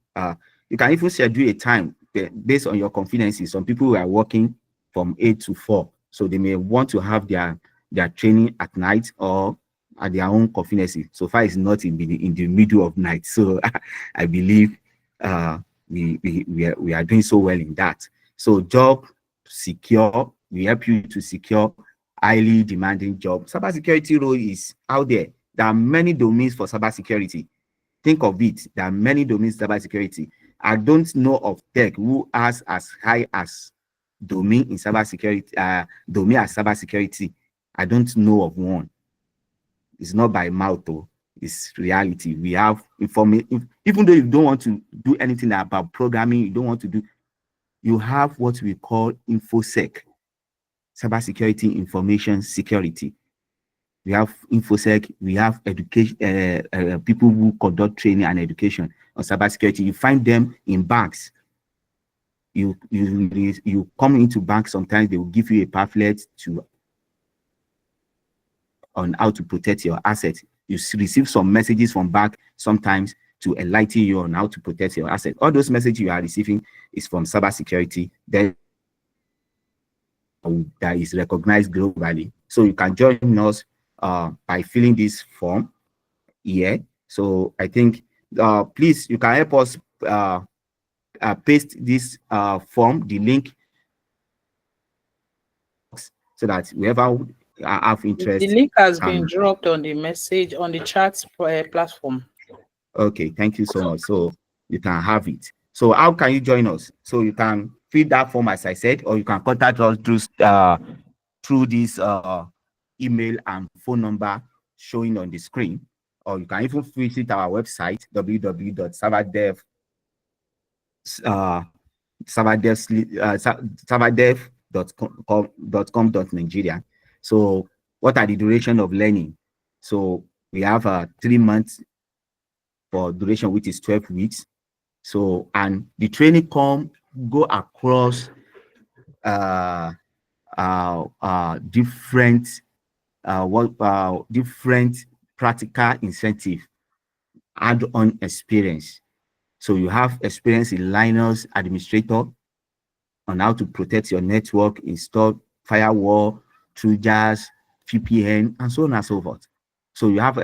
You can even schedule a time based on your confidences. Some people are working from 8 to 4, so they may want to have their training at night or at their own confidences. So far, it's not in the middle of night. So I believe we are doing so well in that. So job secure, we help you to secure highly demanding job. Cybersecurity role is out there. There are many domains for cybersecurity. Think of it. There are many domains cybersecurity. I don't know of tech who has as high as domain in cybersecurity, domain as cybersecurity. I don't know of one. It's not by mouth, though. It's reality. We have information. Even though you don't want to do anything about programming, you don't want to do, you have what we call InfoSec, cybersecurity information security. We have InfoSec, we have education, people who conduct training and education on cybersecurity. You find them in banks. You come into banks, sometimes they will give you a pamphlet on how to protect your assets. You receive some messages from bank sometimes to enlighten you on how to protect your asset. All those messages you are receiving is from cybersecurity that is recognized globally. So you can join us by filling this form here. So I think, please, you can help us paste this form, the link, so that whoever have interest. The link has been dropped on the message on the chat platform. Okay, thank you so much. So you can have it. So how can you join us? So you can fill that form, as I said, or you can contact us through this email and phone number showing on the screen, or you can even visit our website serverdev.com.nigeria. So what are the duration of learning? So we have 3 months for duration, which is 12 weeks. So, and the training go across different practical incentive, add-on experience. So you have experience in Linux administrator on how to protect your network, install firewall, Trojans, VPN, and so on and so forth. So you have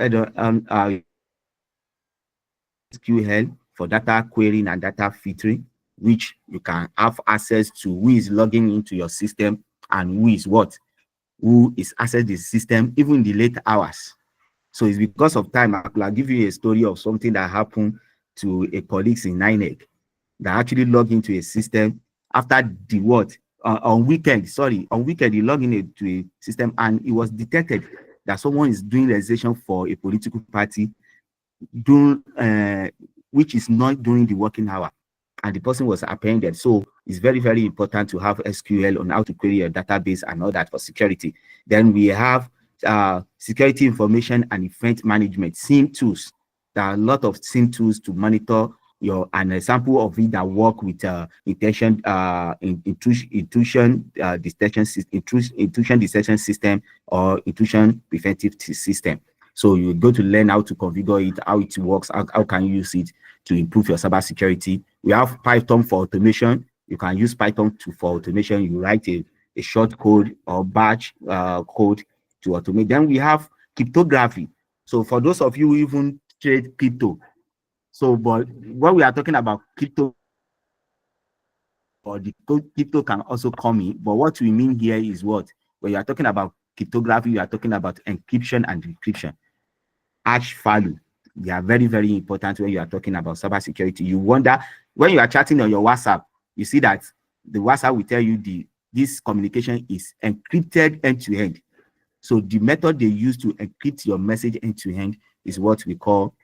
SQL for data querying and data filtering, which you can have access to who is logging into your system and who is accessing the system, even in the late hours. So it's because of time. I'll give you a story of something that happened to a colleague in NINEC that actually logged into a system after the on weekend, he logged into a system and it was detected that someone is doing registration for a political party which is not during the working hour, and the person was apprehended. So it's very, very important to have SQL on how to query your database and all that for security. Then we have security information and event management, SIEM tools. There are a lot of SIEM tools to monitor an example of it that work with intrusion detection system or intrusion preventive system. So you go to learn how to configure it, how it works, how can you use it to improve your cyber security. We have Python for automation. You can use Python for automation. You write a short code or batch code to automate. Then we have cryptography. So for those of you who even trade crypto, but when we are talking about crypto, or the crypto can also come in, but what we mean here is what? When you are talking about cryptography, you are talking about encryption and decryption. Hash value, they are very, very important when you are talking about cybersecurity. You wonder, when you are chatting on your WhatsApp, you see that the WhatsApp will tell you this communication is encrypted end-to-end. So the method they use to encrypt your message end-to-end is what we call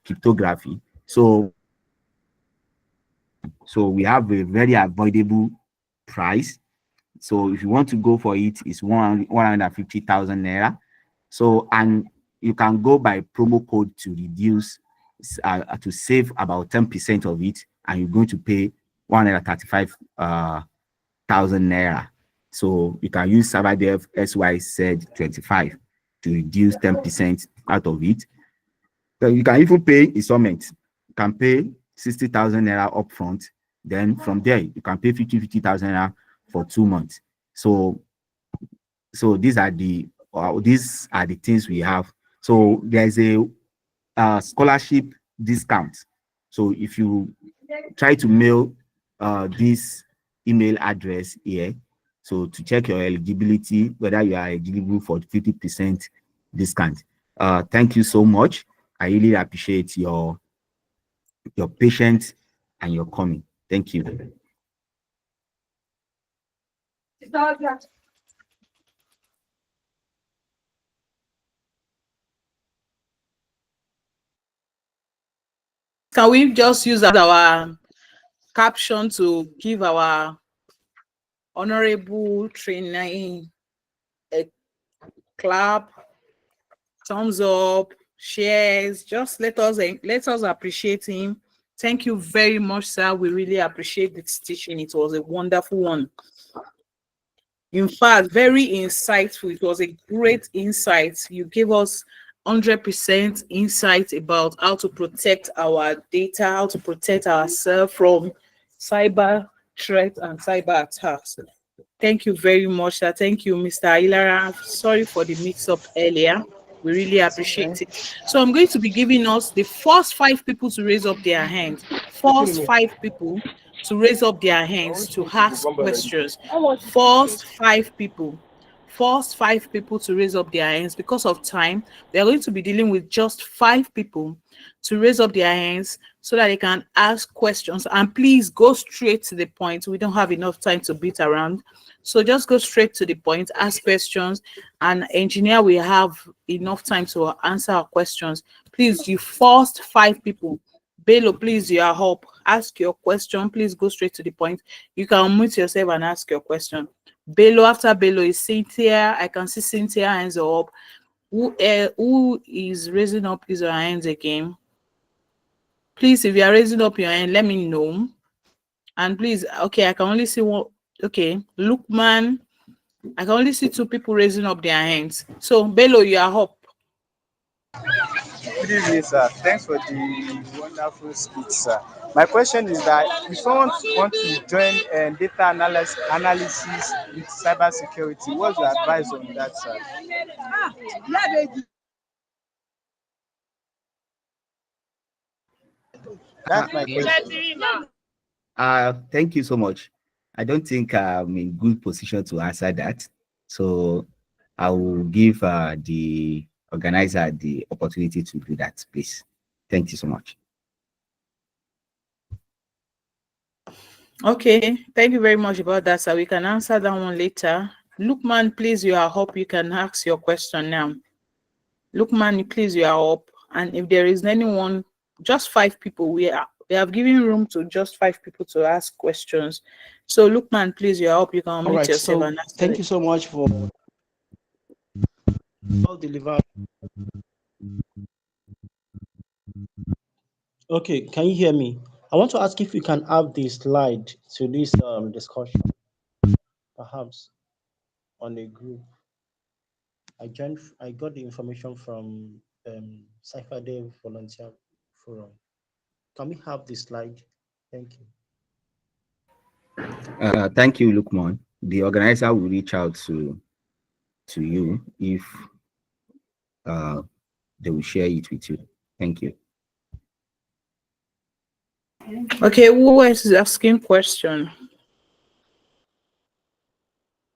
cryptography. So we have a very avoidable price. So if you want to go for it, it's 150,000 naira. So, and you can go by promo code to reduce, to save about 10% of it, and you're going to pay 135,000 naira. So you can use CyberDev SYZ25 to reduce 10% out of it. So you can even pay installments. You can pay 60,000 naira upfront. Then from there, you can pay 50,000 naira for 2 months. So these are the things we have. So there's a scholarship discount. So if you try to mail this email address here, so to check your eligibility, whether you are eligible for 50% discount. Thank you so much. I really appreciate your patience and your coming. Thank you. Can we just use our caption to give our honorable trainee a clap, thumbs up, shares? Just let us appreciate him. Thank you very much, sir. We really appreciate this teaching. It was a wonderful one. In fact, very insightful. It was a great insight. You gave us 100% insight about how to protect our data, how to protect ourselves from cyber threats and cyber attacks. Thank you very much, sir. Thank you, Mr. Ilara. Sorry for the mix-up earlier. We really appreciate it. So I'm going to be giving us the first 5 people to raise up their hands. First 5 people to raise up their hands to ask questions. First 5 people. First 5 people to raise up their hands. Because of time, they're going to be dealing with just 5 people to raise up their hands so that they can ask questions. And please go straight to the point. We don't have enough time to beat around. So just go straight to the point, ask questions, and engineer will have enough time to answer our questions. Please, you first 5 people. Bello, please, you are up. Ask your question. Please go straight to the point. You can unmute yourself and ask your question. Bello, after Bello is Cynthia. I can see Cynthia hands are up. Who is raising up his hands again? Please, if you are raising up your hand, let me know. And please, okay, I can only see one. Okay, Lukman, I can only see 2 people raising up their hands. So, Bello, you are up. Good evening, sir. Thanks for the wonderful speech, sir. My question is that if someone wants to join data analysis with cybersecurity, what's your advice on that, sir? That's my question. Thank you so much. I don't think I'm in good position to answer that. So I will give the organizer the opportunity to do that, please. Thank you so much. Okay, thank you very much about that, sir. We can answer that one later. Lukman, please, you are up. You can ask your question now. Lukman, please, you are up. And if there is anyone, just 5 people, we have given room to just 5 people to ask questions. So Lukman, please, you are up. You can unmute yourself and ask. Thank you so much for all deliver. Okay, can you hear me? I want to ask if we can have the slide to this discussion, perhaps on a group. I got the information from CypherDev Volunteer Forum. Can we have the slide? Thank you. Thank you, Lukman. The organizer will reach out to you if they will share it with you. Thank you. Okay, who else is asking question?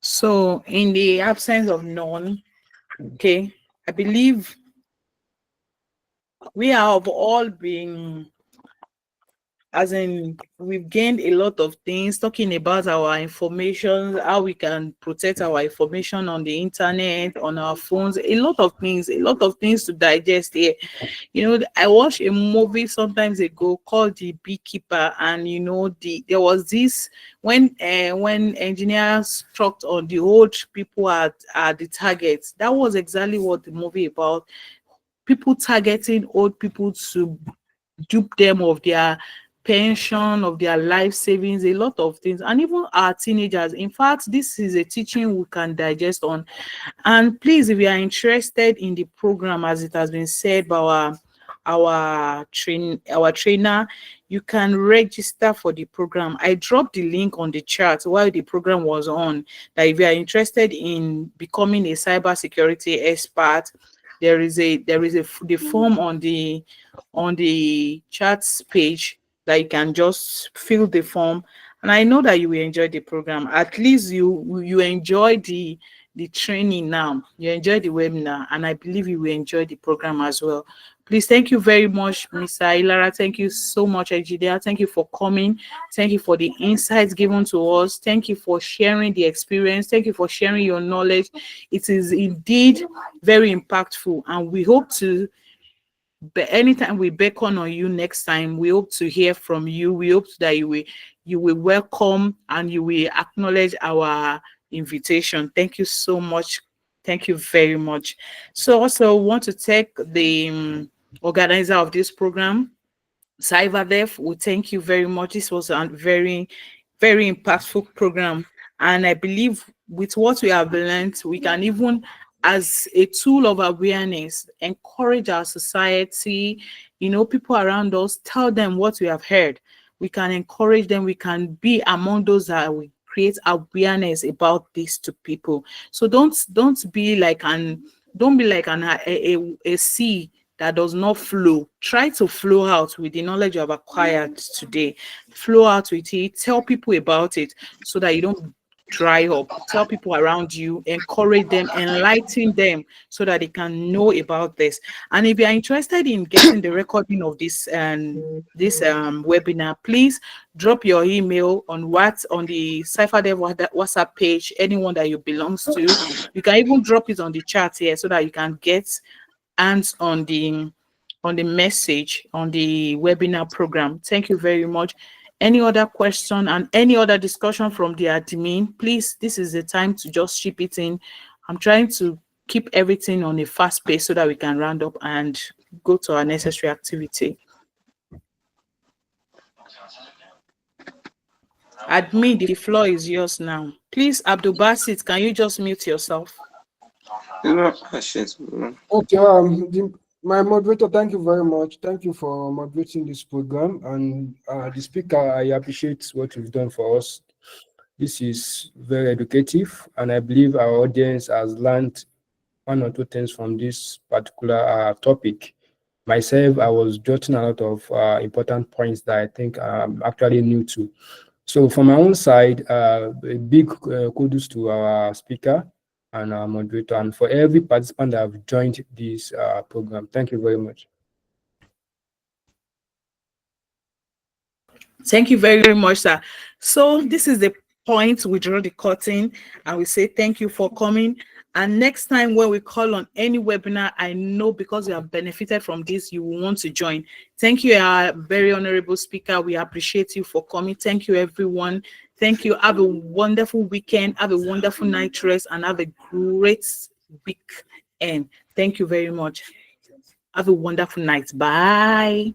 So in the absence of none, okay, I believe we have all been, as in, we've gained a lot of things talking about our information, how we can protect our information on the internet, on our phones, a lot of things to digest here. You know, I watched a movie sometimes ago called The Beekeeper, and you know, there was this when engineers struck on the old people at the targets. That was exactly what the movie about. People targeting old people to dupe them of their pension, of their life savings, a lot of things, and even our teenagers. In fact, this is a teaching we can digest on. And please, if you are interested in the program, as it has been said by our trainer, you can register for the program. I dropped the link on the chat while the program was on, that if you are interested in becoming a cybersecurity expert, there is the form on the chat page that you can just fill the form. And I know that you will enjoy the program. At least you enjoy the training now. You enjoy the webinar, and I believe you will enjoy the program as well. Please, thank you very much, Mr. Ilara. Thank you so much, Ejidia. Thank you for coming. Thank you for the insights given to us. Thank you for sharing the experience. Thank you for sharing your knowledge. It is indeed very impactful, and we hope to, anytime we beckon on you next time, we hope to hear from you. We hope that you will welcome and you will acknowledge our invitation. Thank you so much. Thank you very much. So also want to thank the organizer of this program, CyberDev. We thank you very much. This was a very, very impactful program. And I believe with what we have learned, we can even, as a tool of awareness, encourage our society, you know, people around us, tell them what we have heard. We can encourage them. We can be among those that we create awareness about this to people. So don't be like a sea that does not flow. Try to flow out with the knowledge you have acquired today. Flow out with it. Tell people about it so that you don't dry up. Tell people around you, encourage them, enlighten them so that they can know about this. And if you are interested in getting the recording of this webinar, please drop your email on the CypherDev WhatsApp page, anyone that you belongs to. You can even drop it on the chat here so that you can get hands on the message on the webinar program. Thank you very much. Any other question and any other discussion from the admin, please, this is the time to just ship it in. I'm trying to keep everything on a fast pace so that we can round up and go to our necessary activity. Admin, the floor is yours now. Please, Abdul Basit, can you just mute yourself? No questions. Okay, My moderator, thank you very much. Thank you for moderating this program. And the speaker, I appreciate what you've done for us. This is very educative, and I believe our audience has learned one or two things from this particular topic. Myself, I was jotting a lot of important points that I think I'm actually new to. So from my own side, a big kudos to our speaker and our moderator, and for every participant that have joined this program. Thank you very much. Thank you very, very much, sir. So this is the point we draw the curtain and we say thank you for coming. And next time when we call on any webinar, I know because you have benefited from this, you will want to join. Thank you, our very honorable speaker. We appreciate you for coming. Thank you, everyone. Thank you. Have a wonderful weekend. Have a wonderful night rest and have a great weekend. Thank you very much. Have a wonderful night. Bye.